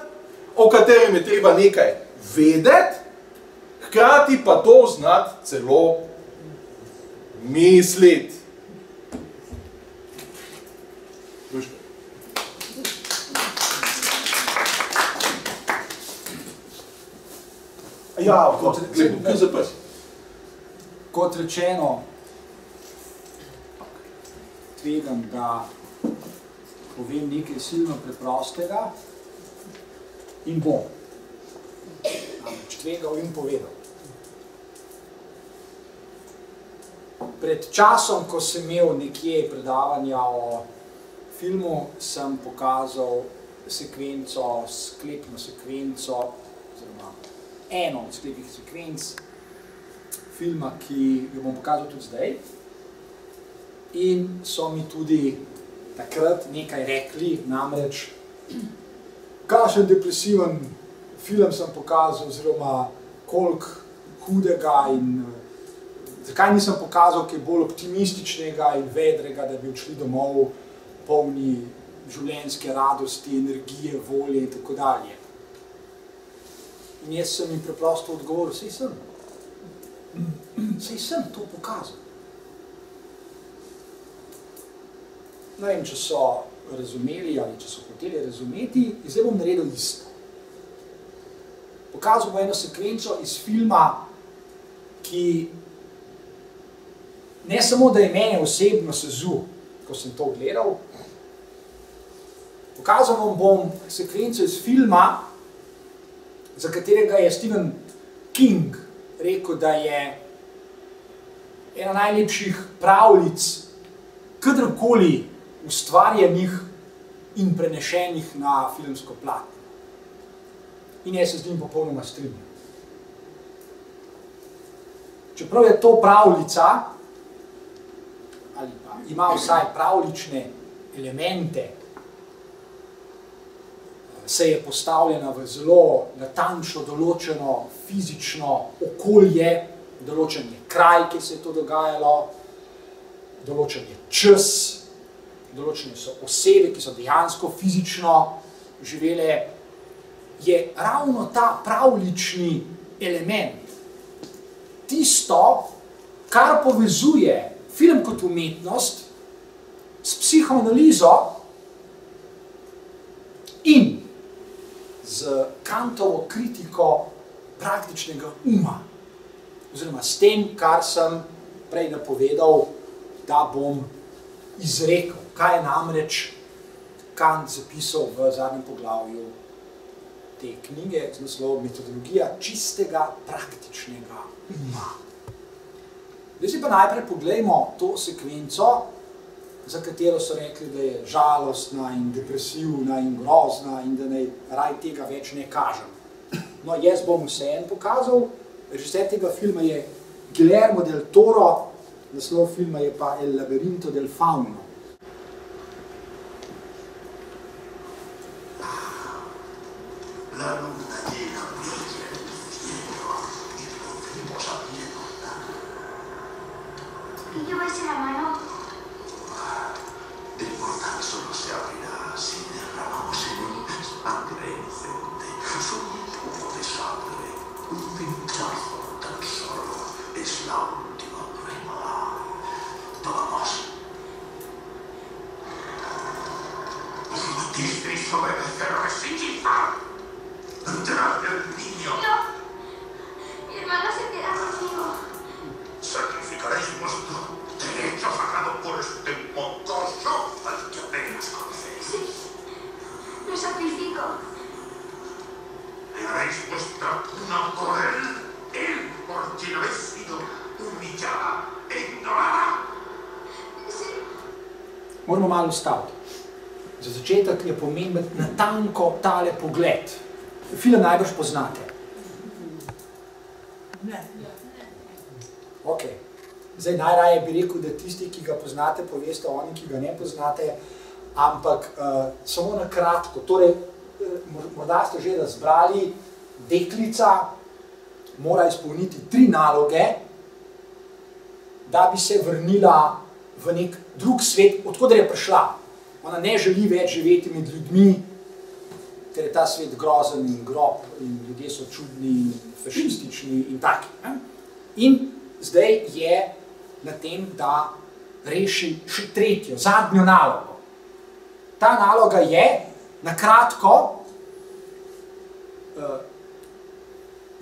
[SPEAKER 3] o katerem je treba nekaj vedeti, hkrati pa to znati celo misliti. Ja,
[SPEAKER 1] kot rečeno, tvegam, da povem nekaj silno preprostega in bom. Namreč tvegal in povedal. Pred časom, ko sem imel nekje predavanja o filmu, sem pokazal sekvenco, sklepno sekvenco, oziroma eno od sklepnih sekvenc filma, ki jo bom pokazal tudi zdaj. In so mi tudi takrat nekaj rekli, namreč, kakšen depresiven film sem pokazal, oziroma koliko hudega in zakaj nisem pokazal, ki je bolj optimističnega in vedrega, da bi odšli domov polni življenjske radosti, energije, volje in tako dalje. In jaz sem jim preprosto odgovoril, saj sem to pokazal. ne vem, če so razumeli ali če so hoteli razumeti, in zdaj bom naredil isto. Pokazal bom eno sekvenco iz filma, ki ne samo, da je mene osebno sezul, ko sem to gledal, pokazal vam bom sekvenco iz filma, za katerega je Stephen King rekel, da je ena najlepših pravljic kadarkoli ustvarjenih in prenešenih na filmsko platno. In jaz se z njim popolnoma strinjam. Čeprav je to pravljica, ali pa ima vsaj pravljične elemente, se je postavljena v zelo natančno določeno fizično okolje, določen je kraj, kjer se je to dogajalo, določen je čas, določene so osebe, ki so dejansko fizično živele, je ravno ta pravljični element tisto, kar povezuje film kot umetnost s psihoanalizo in z Kantovo kritiko praktičnega uma, oziroma s tem, kar sem prej napovedal, da bom izrekel, kaj je namreč Kant zapisal v zadnjem poglavju te knjige z naslovom Metodologija čistega praktičnega uma. Zdaj si pa najprej poglejmo to sekvenco, za katero so rekli, da je žalostna in depresivna in grozna in da naj raj tega več ne kažem. No, jaz bom vseeno pokazal. Režiser tega filma je Guillermo del Toro, naslov filma je pa El laberinto del fauno.
[SPEAKER 4] La luna llena brilla en el cielo y volvemos a pie nota.
[SPEAKER 5] ¿Y qué va a ser, hermano?
[SPEAKER 4] El portal solo se abrirá si derramamos en él sangre inocente, solo un poco de sangre, un pinchazo tan solo es la última prueba. Vamos. Disteis obedecer o resignificar. ¡Enterad del niño!
[SPEAKER 5] No. Mi hermano se queda conmigo.
[SPEAKER 4] Sacrificaréis vuestro derecho sagrado por este mocoso al que apenas conocéis.
[SPEAKER 5] Sí. Lo sacrifico.
[SPEAKER 4] Le haréis vuestra cuna por él por quien habéis sido humillada e ignorada.
[SPEAKER 5] Sí.
[SPEAKER 1] Moramo malo ustaviti. Za začetek je pomemben natanko tale pogled. Film najbrž poznate.
[SPEAKER 2] Ne.
[SPEAKER 1] Ok. Zdaj najraje bi rekel, da tisti, ki ga poznate, poveste oni, ki ga ne poznate, ampak samo na kratko. Torej, morda ste že razbrali, deklica mora izpolniti 3 naloge, da bi se vrnila v nek drug svet, odkudar je prišla. Ona ne želi več živeti med ljudmi, ker je ta svet grozen in grob in ljudje so čudni, fašistični in taki. In zdaj je na tem, da reši še 3., zadnjo nalogo. Ta naloga je, na kratko,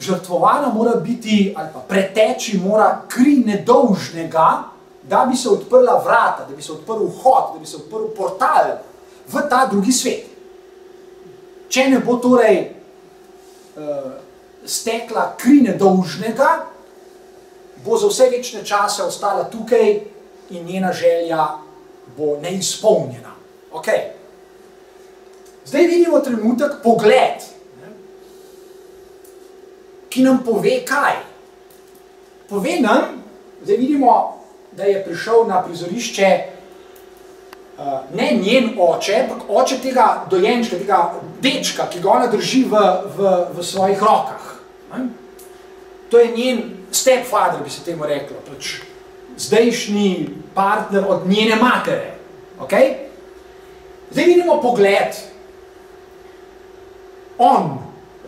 [SPEAKER 1] žrtvovana mora biti, ali pa preteči mora kri nedolžnega, da bi se odprla vrata, da bi se odprl vhod, da bi se odprl portal v ta drugi svet. Če ne bo torej stekla kri nedolžnega, bo za vse večne čase ostala tukaj in njena želja bo neizpolnjena. Okay. Zdaj vidimo trenutek pogled, ki nam pove kaj. Pove nam, zdaj vidimo, da je prišel na prizorišče ne njen oče, ampak oče tega dojenčka, tega dečka, ki ga ona drži v svojih rokah. To je njen stepfather, bi se temu reklo, pač zdajšnji partner od njene matere. Okay? Zdaj vidimo pogled. On,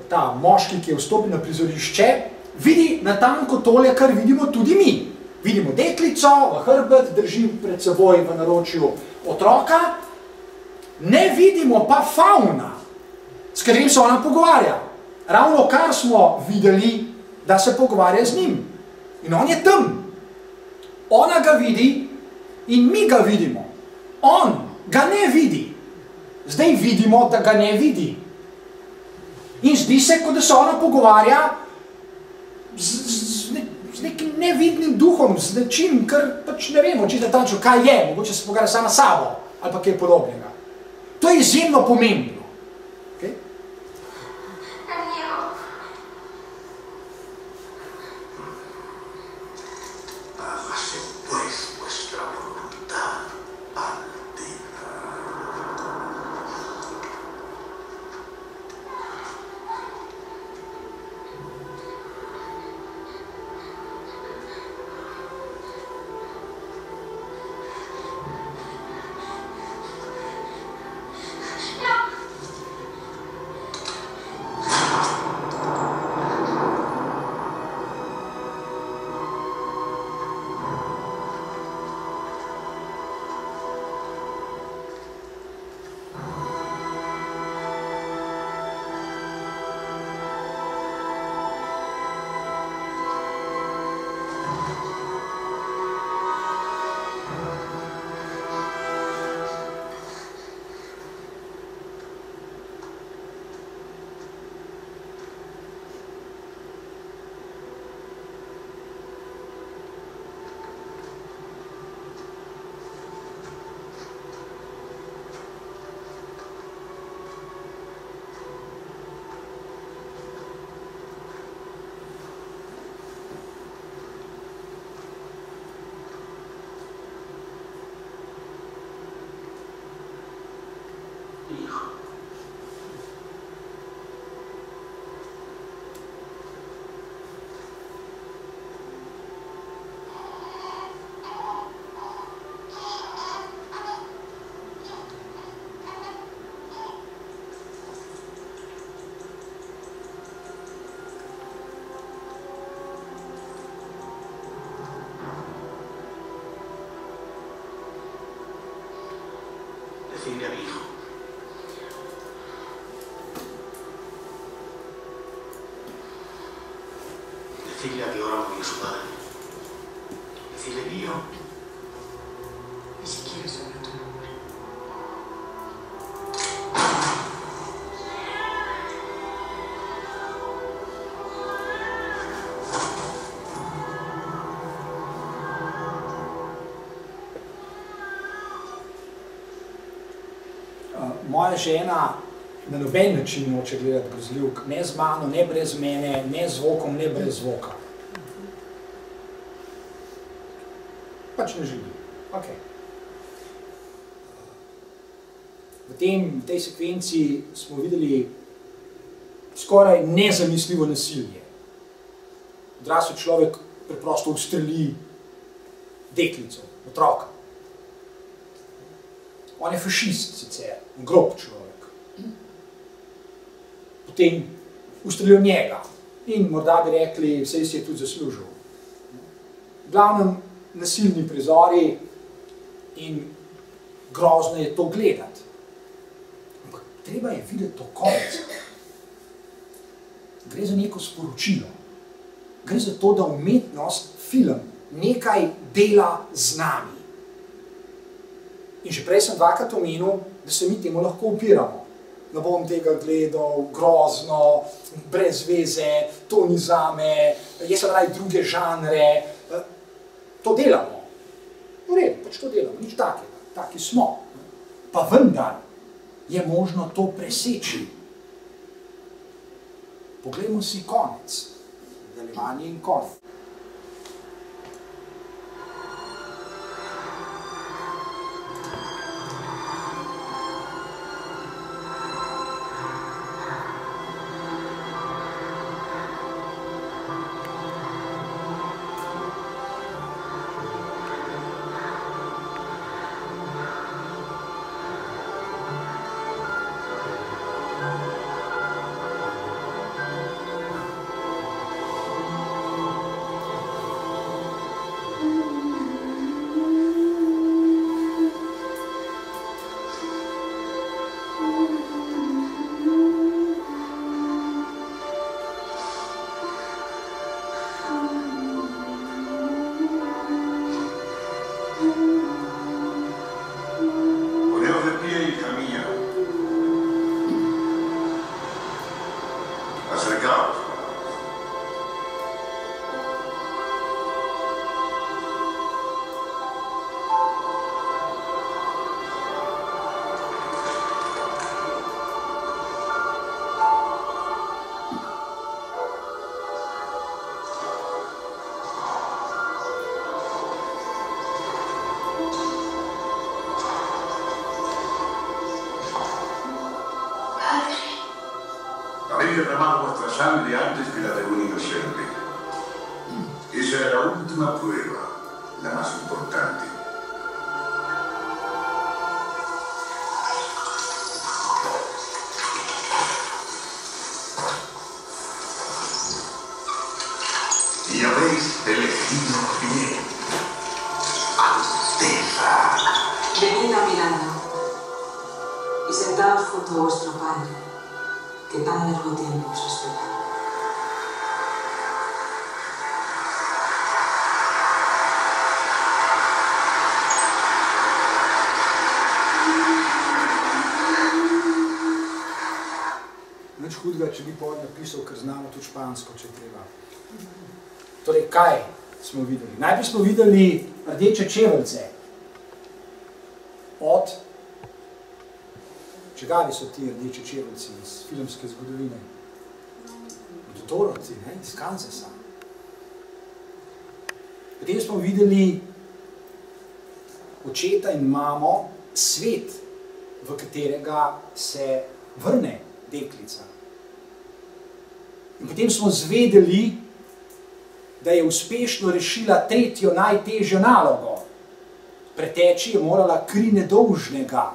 [SPEAKER 1] ta moški, ki je vstopil na prizorišče, vidi natanko tole, kar vidimo tudi mi. Vidimo deklico, v hrbet, drži pred seboj v naročju otroka, ne vidimo pa favna, s katerim se ona pogovarja. Ravno kar smo videli, da se pogovarja z njim. In on je tam. Ona ga vidi in mi ga vidimo. On ga ne vidi. Zdaj vidimo, da ga ne vidi. In zdi se, kot da se ona pogovarja z nekim nevidnim duhom, z nečim, kar pač ne vemo, čisto tančno, kaj je, mogoče se pogovarja sama sabo, ali pa kaj podobnega. To je izjemno pomembno. Okay?
[SPEAKER 4] Hágase pues vuestra voluntad, Altiva. Hijo. Decidle a mi hijo. Decidle a que ahora murió su padre. Decidle mío. Ni siquiera sabrá tu nombre.
[SPEAKER 1] Moja žena na noben način noče gledati grozljivk, ne z mano, ne brez mene, ne z zvokom, ne brez zvoka. Pač ne želi. Okay. V tej sekvenci smo videli skoraj nezamisljivo nasilje. Odrasel človek preprosto ustreli deklico, otroka. On je fašist sicer, grob človek. Potem ustrelijo njega in morda bi rekli, vse si je tudi zaslužil. V glavnem nasilni prizori in grozno je to gledati. Ampak treba je videti to konec. Gre za neko sporočilo. Gre za to, da umetnost, film, nekaj dela z nami. In že prej sem dvakrat omenil, da se mi temu lahko upiramo. Ne bom tega gledal, grozno, brez veze, to ni zame, jaz sem raje druge žanre. To delamo. V redu, pač to delamo, nič takega. Taki smo. Pa vendar je možno to preseči. Poglejmo si konec. Nadaljevanje in konec.
[SPEAKER 4] derramado vuestra sangre antes que la de un inocente. Esa era la última prueba, la más importante. Y habéis elegido bien. Alteza.
[SPEAKER 6] Venid a Miranda y sentaos junto a vuestro padre, que tan largo tiempo os espera.
[SPEAKER 1] Nič hudega, če bi pol napisal, ker znamo tudi špansko, če treba. Torej, kaj smo videli? Najprej smo videli rdeče čeveljce. Od čigavi so ti rdeči čeveljci iz filmske zgodovine? Od Dorothy, ne? Iz Kansasa. Potem smo videli očeta in mamo, svet, v katerega se vrne deklica. In potem smo zvedeli, da je uspešno rešila tretjo najtežjo nalogo. Preteči je morala kri nedolžnega.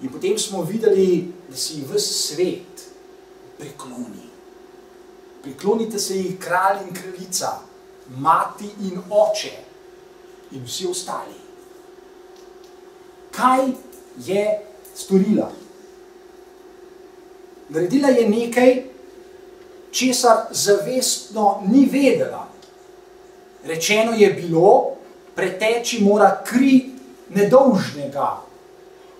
[SPEAKER 1] In potem smo videli, da se ji ves svet prikloni. Priklonite se ji kralj in kraljica, mati in oče in vsi ostali. Kaj je storila? Naredila je nekaj, česar zavestno ni vedela. Rečeno je bilo, preteči mora kri nedolžnega.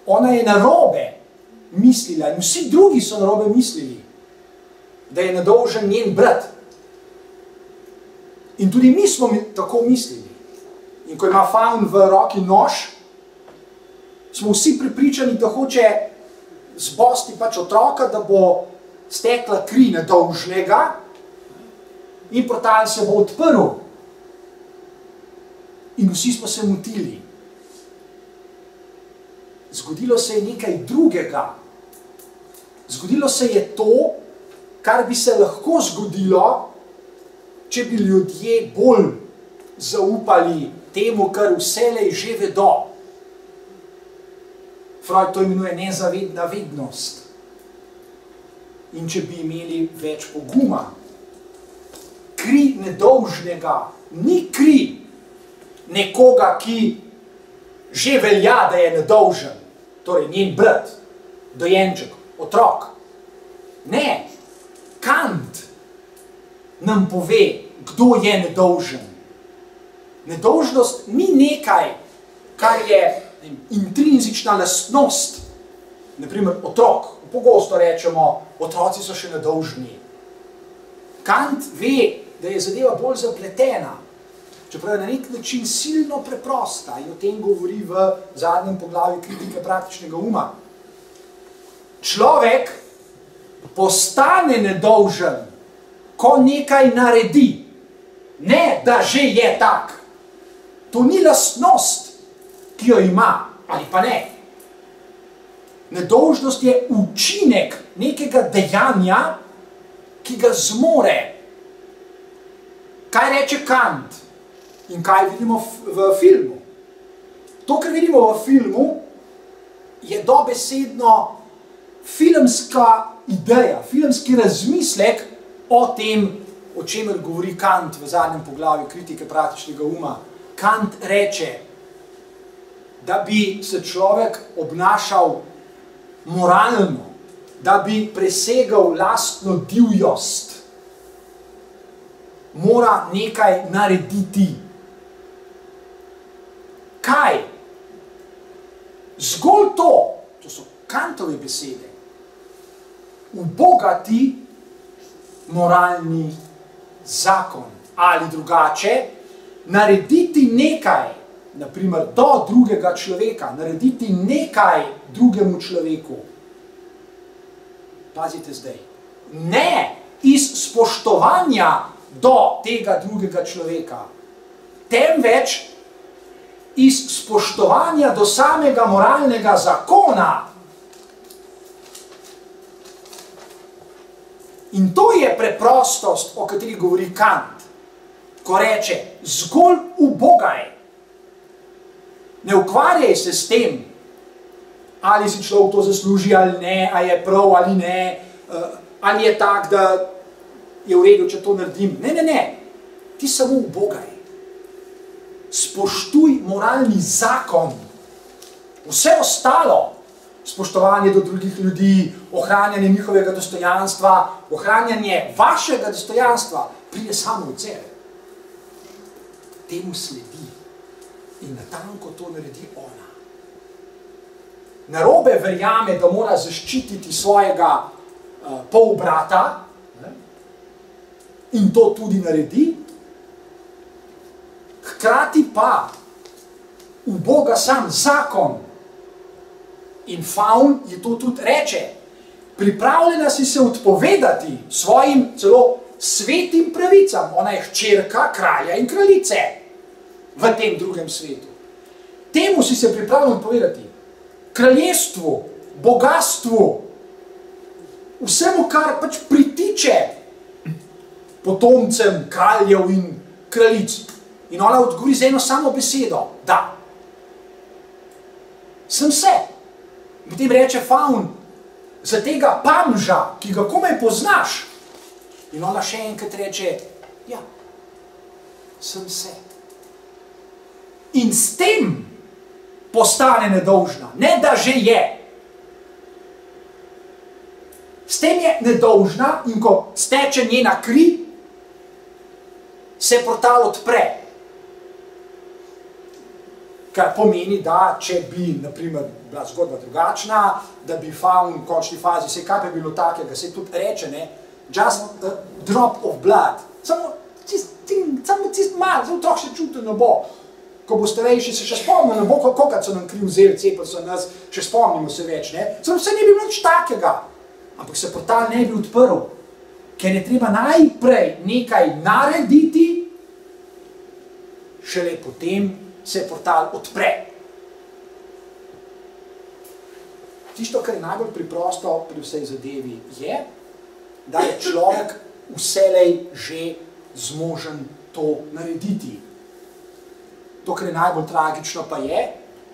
[SPEAKER 1] Ona je narobe mislila in vsi drugi so narobe mislili, da je nedolžen njen brat. In tudi mi smo tako mislili. In ko ima Faun v roki nož, smo vsi prepričani, da hoče zbosti pač otroka, da bo stekla kri nedolžnega in portal se bo odprl. In vsi smo se motili. Zgodilo se je nekaj drugega. Zgodilo se je to, kar bi se lahko zgodilo, če bi ljudje bolj zaupali temu, kar vselej že vedo. Freud to imenuje nezavedna vednost. In če bi imeli več poguma, kri nedolžnega ni kri nekoga, ki že velja, da je nedolžen, torej njen brat, dojenček, otrok. Ne, Kant nam pove, kdo je nedolžen. Nedolžnost ni nekaj, kar je intrinzična lastnost, naprimer otrok. Pogosto rečemo, otroci so še nedolžni. Kant ve, da je zadeva bolj zapletena, čeprav je na nek način silno preprosta in o tem govori v zadnjem poglavju Kritike praktičnega uma. Človek postane nedolžen, ko nekaj naredi, ne da že je tak. To ni lastnost, ki jo ima, ali pa ne. Nedolžnost je učinek nekega dejanja, ki ga zmore. Kaj reče Kant in kaj vidimo v filmu? To, kar vidimo v filmu, je dobesedno filmska ideja, filmski razmislek o tem, o čemer govori Kant v zadnjem poglavju Kritike praktičnega uma. Kant reče, da bi se človek obnašal moralno, da bi presegal lastno divjost, mora nekaj narediti. Kaj? Zgolj to so Kantove besede, ubogati moralni zakon ali drugače, narediti nekaj, naprimer do drugega človeka, narediti nekaj drugemu človeku. Pazite zdaj. Ne iz spoštovanja do tega drugega človeka, temveč iz spoštovanja do samega moralnega zakona. In to je preprostost, o kateri govori Kant, ko reče, zgolj ubogaj. Ne ukvarjaj se s tem, ali si človek to zasluži ali ne, ali je prav ali ne, ali je tak, da je v redu, če to naredim. Ne. Ti samo ubogaj. Spoštuj moralni zakon. Vse ostalo, spoštovanje do drugih ljudi, ohranjanje njihovega dostojanstva, ohranjanje vašega dostojanstva, pride samo od sebe. Temu sledi. In natanko to naredi ona. Narobe verjame, da mora zaščititi svojega polbrata, in to tudi naredi. Hkrati pa uboga sam zakon. In Faun je to tudi reče. Pripravljena si se odpovedati svojim celo svetim pravicam. Ona je hčerka kralja in kraljice v tem drugem svetu. Temu si se pripravljen odpovedati. Kraljestvu, bogastvu, vsemu, kar pač pritiče potomcem kraljev in kraljic. In ona odgovori z eno samo besedo, da. Sem se. Potem reče Faun, za tega pamža, ki ga komaj poznaš. In ona še enkrat reče, ja, sem se. In s tem postane nedolžna, ne da že je. S tem je nedolžna in ko steče njena kri, se portal odpre. Kar pomeni, da če bi, naprimer, bila zgodba drugačna, da bi Faun v končni fazi, se kaj pa bilo takega, se tudi reče, ne, just a drop of blood. Samo čist malo, zelo otrok se čuti, ne bo. Ko bo starejši, se še spomnimo, ne bo, kolikrat so nam kri vzeli, cepili so nas, še spomnimo se več, ne. Samo se ne bi bilo nič takega. Ampak se portal ne bi odprl, ker je treba najprej nekaj narediti, šele potem se portal odpre. Tisto, kar je najbolj preprosto pri vsej zadevi, je, da je človek vselej že zmožen to narediti. To, kar je najbolj tragično, pa je,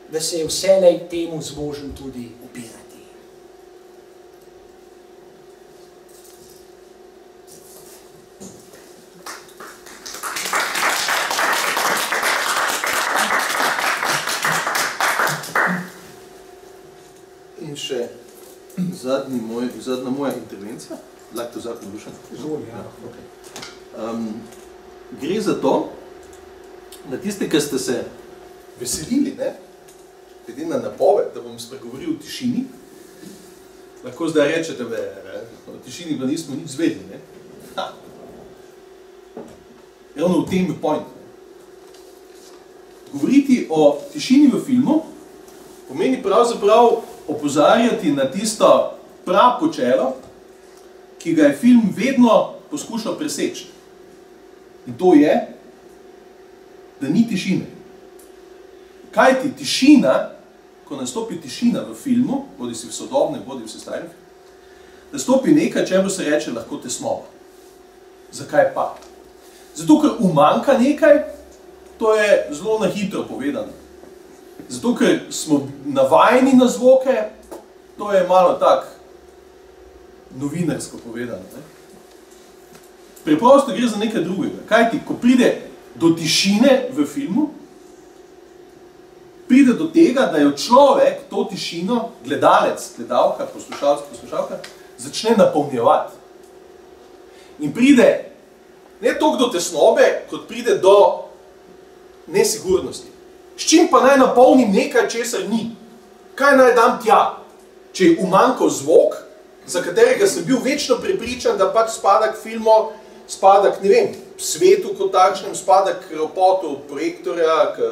[SPEAKER 1] da se je vselej temu zmožen tudi upirati.
[SPEAKER 3] In še zadnja moja intervencija. Lahko to zakon dušen?
[SPEAKER 1] Izvoli, ja.
[SPEAKER 3] Gre za to, da tiste, ki ste se veselili, ne, glede na napoved, da bom spregovoril o tišini, lahko zdaj rečete, o tišini pa nismo nič zvedli, ne. Ravno v tem je point. Govoriti o tišini v filmu pomeni pravzaprav opozarjati na tisto prapočelo, ki ga je film vedno poskušal preseči. In to je, da ni tišine. Kaj ti tišina, ko nastopi tišina v filmu, bodi si v sodobnem, bodi v starem, nastopi nekaj, čemu se reče lahko tesnoba. Zakaj pa? Zato, ker umanjka nekaj, to je zelo na hitro povedano. Zato, ker smo navajeni na zvoke, to je malo tak novinarsko povedano. Ne? Preprosto gre za nekaj drugega. Kaj ti, ko pride do tišine v filmu, pride do tega, da jo človek to tišino, gledalec, gledalka, poslušalka, začne napolnjevati. In pride ne toliko do tesnobe, kot pride do nesigurnosti. S čim pa naj napolnim nekaj, česar ni? Kaj naj dam tja? Če je umanjkal zvok, za katerega sem bil večno prepričan, da pač spada k filmu, spada k, ne vem, svetu kot takšnem, spada k ropotu projektorja, k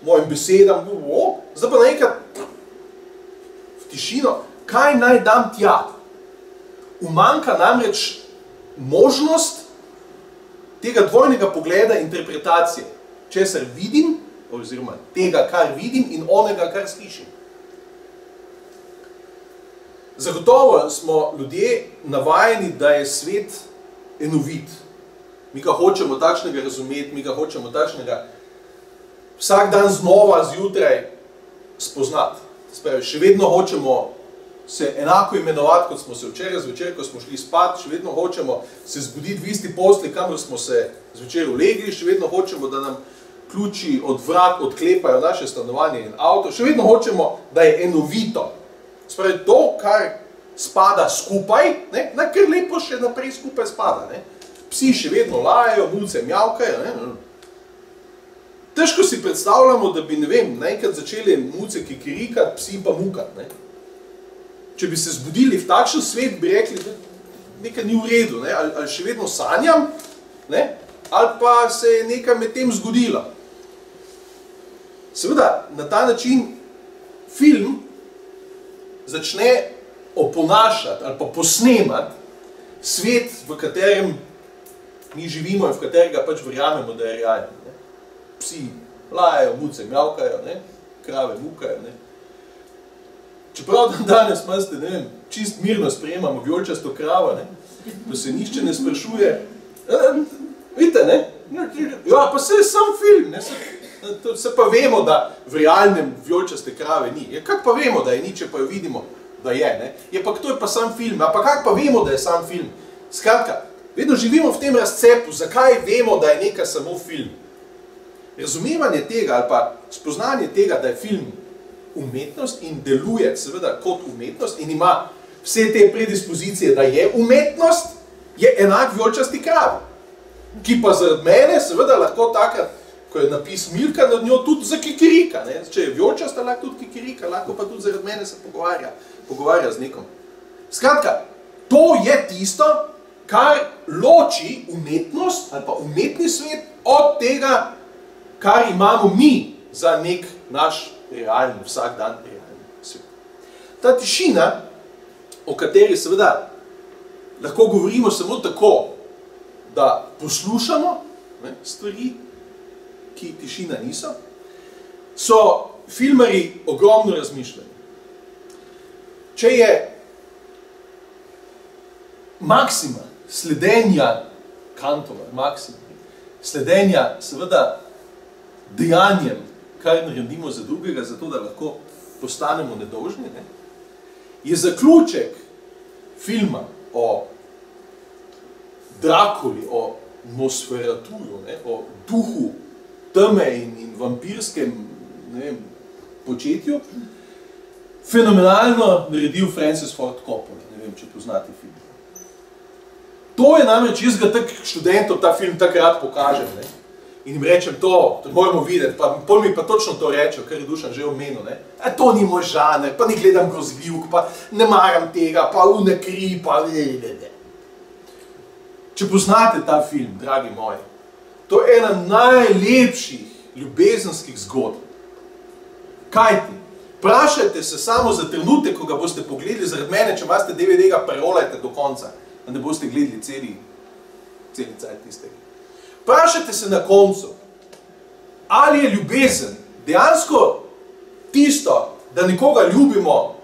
[SPEAKER 3] mojim besedam, zdaj pa naenkrat v tišino, kaj naj dam tja? Umanjka namreč možnost tega dvojnega pogleda interpretacije, česar vidim, oziroma tega, kar vidim in onega, kar slišim. Zagotovo smo ljudje navajeni, da je svet enovit. Mi ga hočemo takšnega razumeti, mi ga hočemo takšnega vsak dan znova zjutraj spoznati. Spravi, še vedno hočemo se enako imenovati, kot smo se včeraj zvečer, ko smo šli spat, še vedno hočemo se zbuditi v isti posli, kamor smo se zvečer ulegli, še vedno hočemo, da nam ključi od vrat odklepajo naše stanovanje in avto, še vedno hočemo, da je enovito. Spravi, to, kar spada skupaj, kar lepo še naprej skupaj spada. Ne? Psi še vedno lajajo, mulce mjavkajo. Ne? Težko si predstavljamo, da bi, ne vem, naenkrat začeli mulce kikirikati, psi pa mukati. Ne? Če bi se zbudili v takšen svet, bi rekli, da nekaj ni v redu, ne? Ali še vedno sanjam, ne? Ali pa se je nekaj med tem zgodilo. Seveda, na ta način film začne oponašati ali pa posnemati svet, v katerem mi živimo in v katerega pač verjamemo, da je realen. Ne? Psi lajajo, mulce mjavkajo, ne? Krave mukajo. Ne? Čeprav danes imate, ne vem, čist mirno sprejemamo vijoličasto kravo, ne? Pa se nihče ne sprašuje. Vidite, ne? Ja, pa se je sam film, ne? Se pa vemo, da v realnem vijoličaste krave ni. Ja, kak pa vemo, da je ni, če pa jo vidimo, da je, ne? Je pa, to je pa sam film. A pa kak pa vemo, da je sam film? Skratka, vedno živimo v tem razcepu, zakaj vemo, da je nekaj samo film. Razumevanje tega ali pa spoznanje tega, da je film umetnost in deluje seveda kot umetnost in ima vse te predispozicije, da je umetnost, je enak vijoličasti kravi, ki pa zaradi mene seveda lahko takrat, ko je napis Milka nad njo, tudi zakikirika. Ne? Če je vijoličasta, lahko tudi kikirika, lahko pa tudi zaradi mene se pogovarja z nekom. Skratka, to je tisto, kar loči umetnost ali pa umetni svet od tega, kar imamo mi za nek naš realni, vsak dan realni svet. Ta tišina, o kateri seveda lahko govorimo samo tako, da poslušamo stvari, ki tišina niso, so filmarji ogromno razmišljali. Če je maksima sledenja Kantova, maksima sledenja seveda dejanjem, kar naredimo za drugega, zato da lahko postanemo nedolžni, ne? Je zaključek filma o Drakuli, o Nosferaturu, ne? O duhu teme in vampirskem, ne vem, početju, fenomenalno naredil Francis Ford Coppola, ne vem, če poznate film. To je namreč, jaz ga tak študentom ta film takrat pokažem, ne? In jim rečem to moramo videti, pa pol mi pa točno to rečejo, kar je Dušan že omenil, ne? To ni moj žanr, pa ne gledam grozljivk, pa ne maram tega, pa une kri, pa ne. Če poznate ta film, dragi moji, to je ena najlepših ljubezenskih zgodb. Kajti, vprašajte se samo za trenutek, ko ga boste pogledali zaradi mene, če imate DVD-ga, prerolajte do konca, da ne boste gledali celi cajt tistega. Vprašajte se na koncu, ali je ljubezen dejansko tisto, da nekoga ljubimo,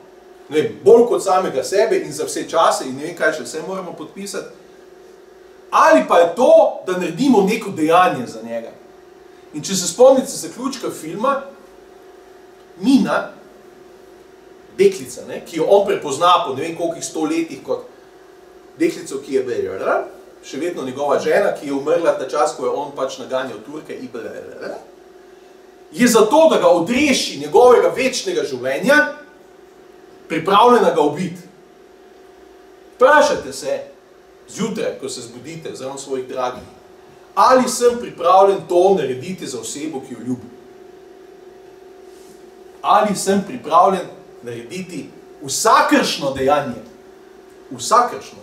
[SPEAKER 3] ne vem, bolj kot samega sebe in za vse čase in ne vem, kaj še vse moramo podpisati, ali pa je to, da naredimo neko dejanje za njega. In če se spomnite zaključka filma, Mina, deklica, ne, ki jo on prepozna po ne vem kolikih 100 letih kot deklico, ki je bila še vedno njegova žena, ki je umrla ta čas, ko je on pač naganjal Turke, je zato, da ga odreši njegovega večnega življenja, pripravljena ga ubiti. Vprašajte se, zjutraj, ko se zbudite zraven svojih dragih, ali sem pripravljen to narediti za osebo, ki jo ljubim. Ali sem pripravljen narediti vsakršno dejanje. Vsakršno.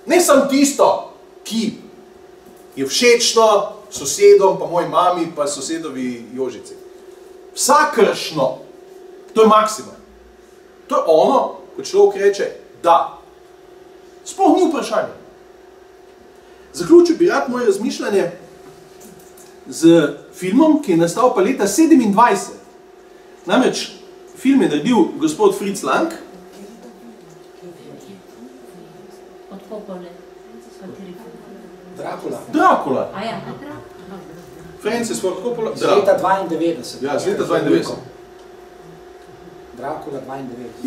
[SPEAKER 3] Ne samo tisto, ki je všečno sosedom, pa moji mami, pa sosedovi Jožici. Vsakršno. To je maksima. To je ono, ko človek reče da. Sploh ni vprašanje. Zaključil bi rad moje razmišljanje z filmom, ki je nastal pa leta 1927. Namreč film je naredil gospod Fritz Lang Dracula.
[SPEAKER 7] A ja,
[SPEAKER 3] Francis Ford Coppola.
[SPEAKER 1] Z leta 92.
[SPEAKER 3] Ja, z leta 92.
[SPEAKER 1] Dracula 92.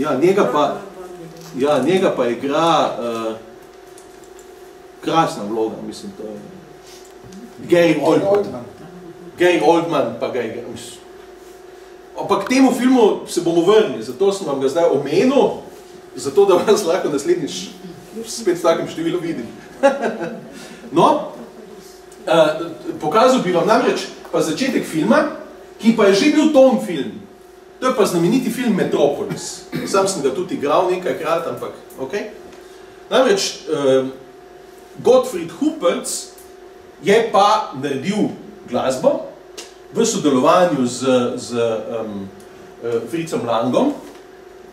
[SPEAKER 3] Ja, njega pa igra krasna vloga, mislim, to je Gary Oldman. Gary Oldman pa ga igra. Ampak k temu filmu se bomo vrnili, zato sem vam ga zdaj omenil, zato da vas lahko naslednjič spet s takim številom vidim. No, pokazal bi vam namreč pa začetek filma, ki pa je že bil ton film. To je pa znameniti film Metropolis. Sam sem ga tudi igral nekajkrat, ampak ok. Namreč Gottfried Huppertz je pa naredil glasbo v sodelovanju z Fritzom Langom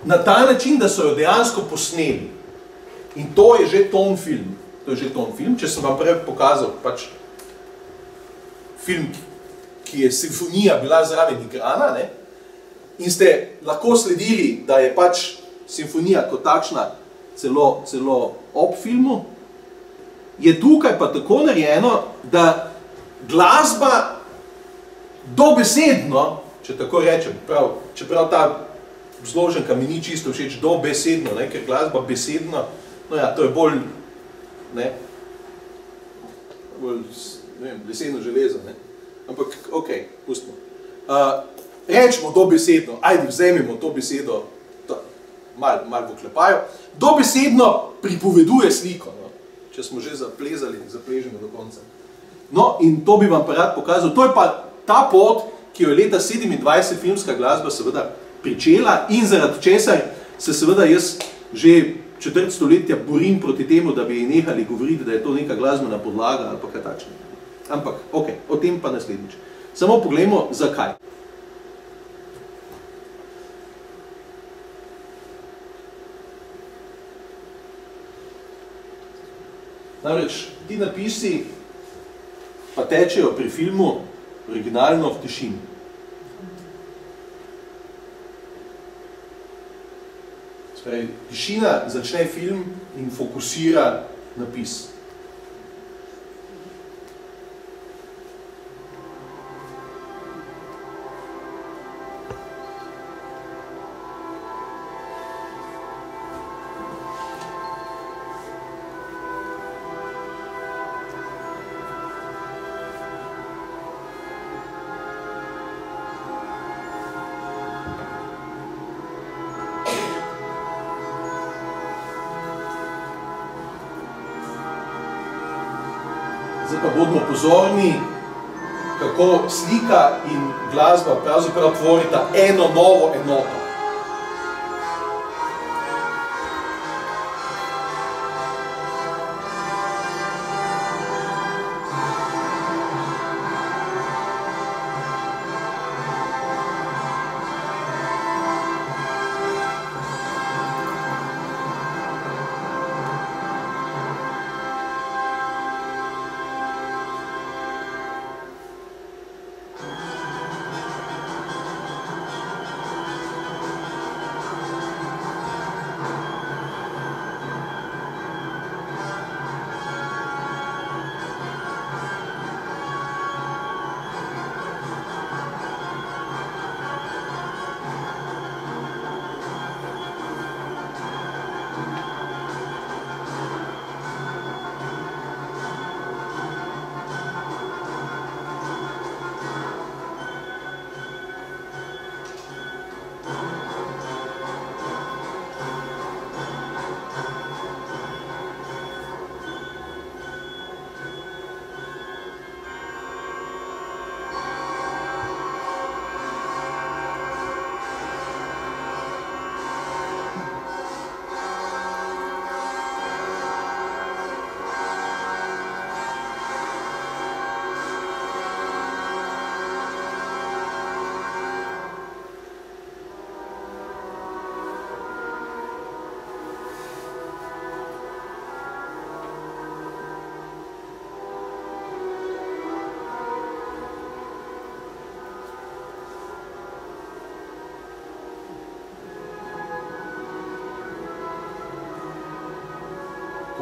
[SPEAKER 3] na ta način, da so jo dejansko posneli. In to je že ton film. To je že ton film. Če sem vam prej pokazal pač film, ki je simfonija bila zraven igrana, ne? In ste lahko sledili, da je pač simfonija kot takšna celo ob filmu, je tukaj pa tako narejeno, da glasba dobesedno, če tako rečem, čeprav ta zloženka mi ni čisto všeč, dobesedno, ne, ker glasba besedno, no ja, to je bolj, ne vem, besedno železo, ne, ampak ok, pustimo. Rečemo dobesedno, ajde, vzemimo to besedo, malo v oklepaju, dobesedno pripoveduje sliko, no. Če smo že zaplezali, zapležimo do konca. No, in to bi vam pa rad pokazal, to je pa ta pot, ki jo je leta 27 filmska glasba seveda pričela in zaradi česar se seveda jaz že četrt stoletja borim proti temu, da bi nehali govoriti, da je to neka glasbena podlaga ali pa kaj takšne. Ampak, ok, o tem pa naslednjič. Samo poglejmo, zakaj. Namreč, ti napisi pa tečejo pri filmu originalno v tišini. Spravi, tišina začne film in fokusira napis. Zdaj pa bodimo pozorni, kako slika in glasba pravzaprav tvorita eno novo enoto.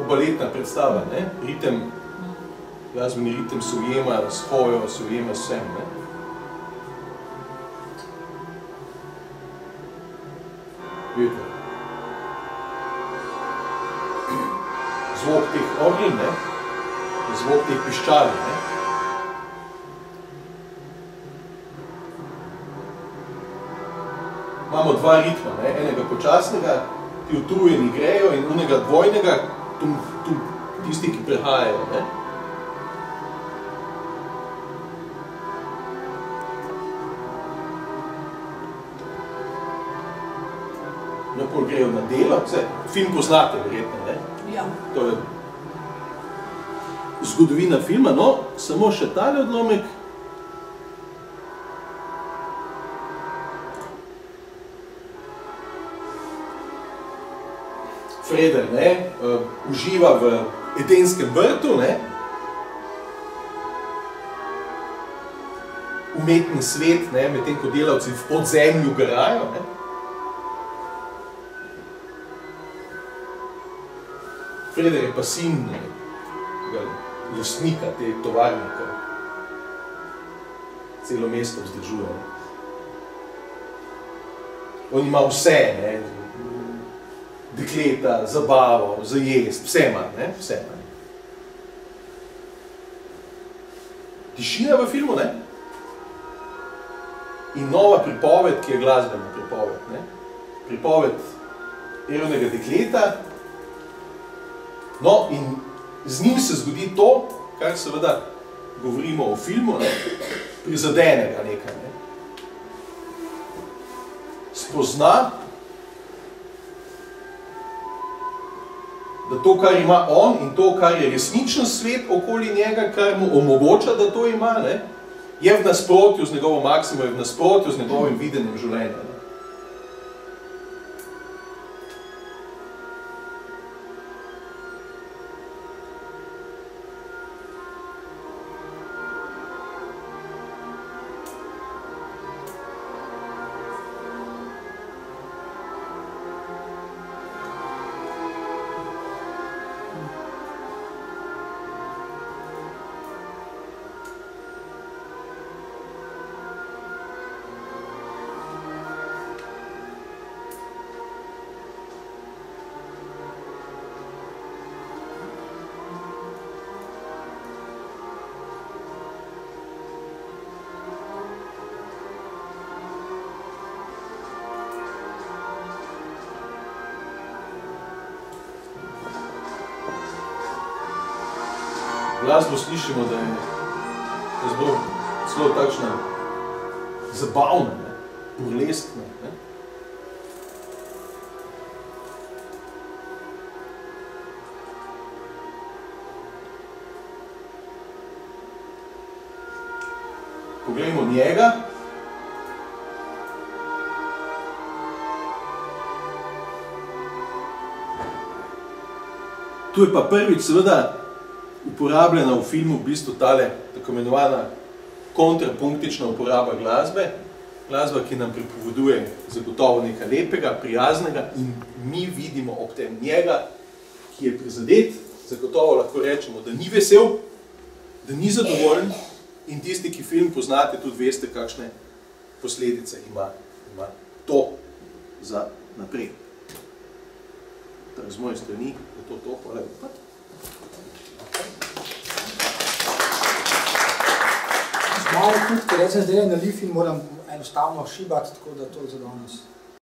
[SPEAKER 3] baletna predstava, ne? Ritem, glasbeni ritem se ujema s hojo, se ujema s vsem, ne? Vidite? Zvok teh orlin, ne? Zvok teh piščali, ne? Imamo dva ritma, ne? Enega počasnega, ti utrujeni grejo in unega dvojnega, tisti, ki prehajajo, ne? Napol grejo na delo, vse, film poznate, verjetno, ne?
[SPEAKER 2] Ja.
[SPEAKER 3] To je zgodovina filma, no, samo še tale odlomek. Freder, ne, uživa v Edenskem vrtu, ne, umetni svet, ne, medtem ko delavci v podzemlju garajo, ne. Freder je pa sin lastnika te tovarnika. Celo mesto vzdržuje. On ima vse, ne, dekleta, zabavo, za jest, vse ima, ne, vse ima. Tišina v filmu, ne? In nova pripoved, ki je glasbena pripoved, ne? Pripoved Eronega dekleta. No, in z njim se zgodi to, kar seveda govorimo o filmu, ne? Prizadenega nekaj, ne? Spozna, da to, kar ima on in to, kar je resničen svet okoli njega, kar mu omogoča, da to ima, ne, je v nasprotju z njegovo maksimo, je v nasprotju z njegovim videnjem življenja. Ne. Glasbo slišimo, da je zelo takšna zabavna, ne, burleskna, ne. Poglejmo njega. Tu je pa prvič seveda uporabljena v filmu v bistvu tale tako imenovana kontrapunktična uporaba glasbe. Glasba, ki nam pripoveduje zagotovo nekaj lepega, prijaznega in mi vidimo ob tem njega, ki je prizadet, zagotovo lahko rečemo, da ni vesel, da ni zadovoljen in tisti, ki film poznate, tudi veste, kakšne posledice ima to za naprej. Torej, z moje strani je to, hvala lepa.
[SPEAKER 1] Malo tudi, ker jaz sem zdaj na lifi, moram enostavno šibati, tako da to za danes.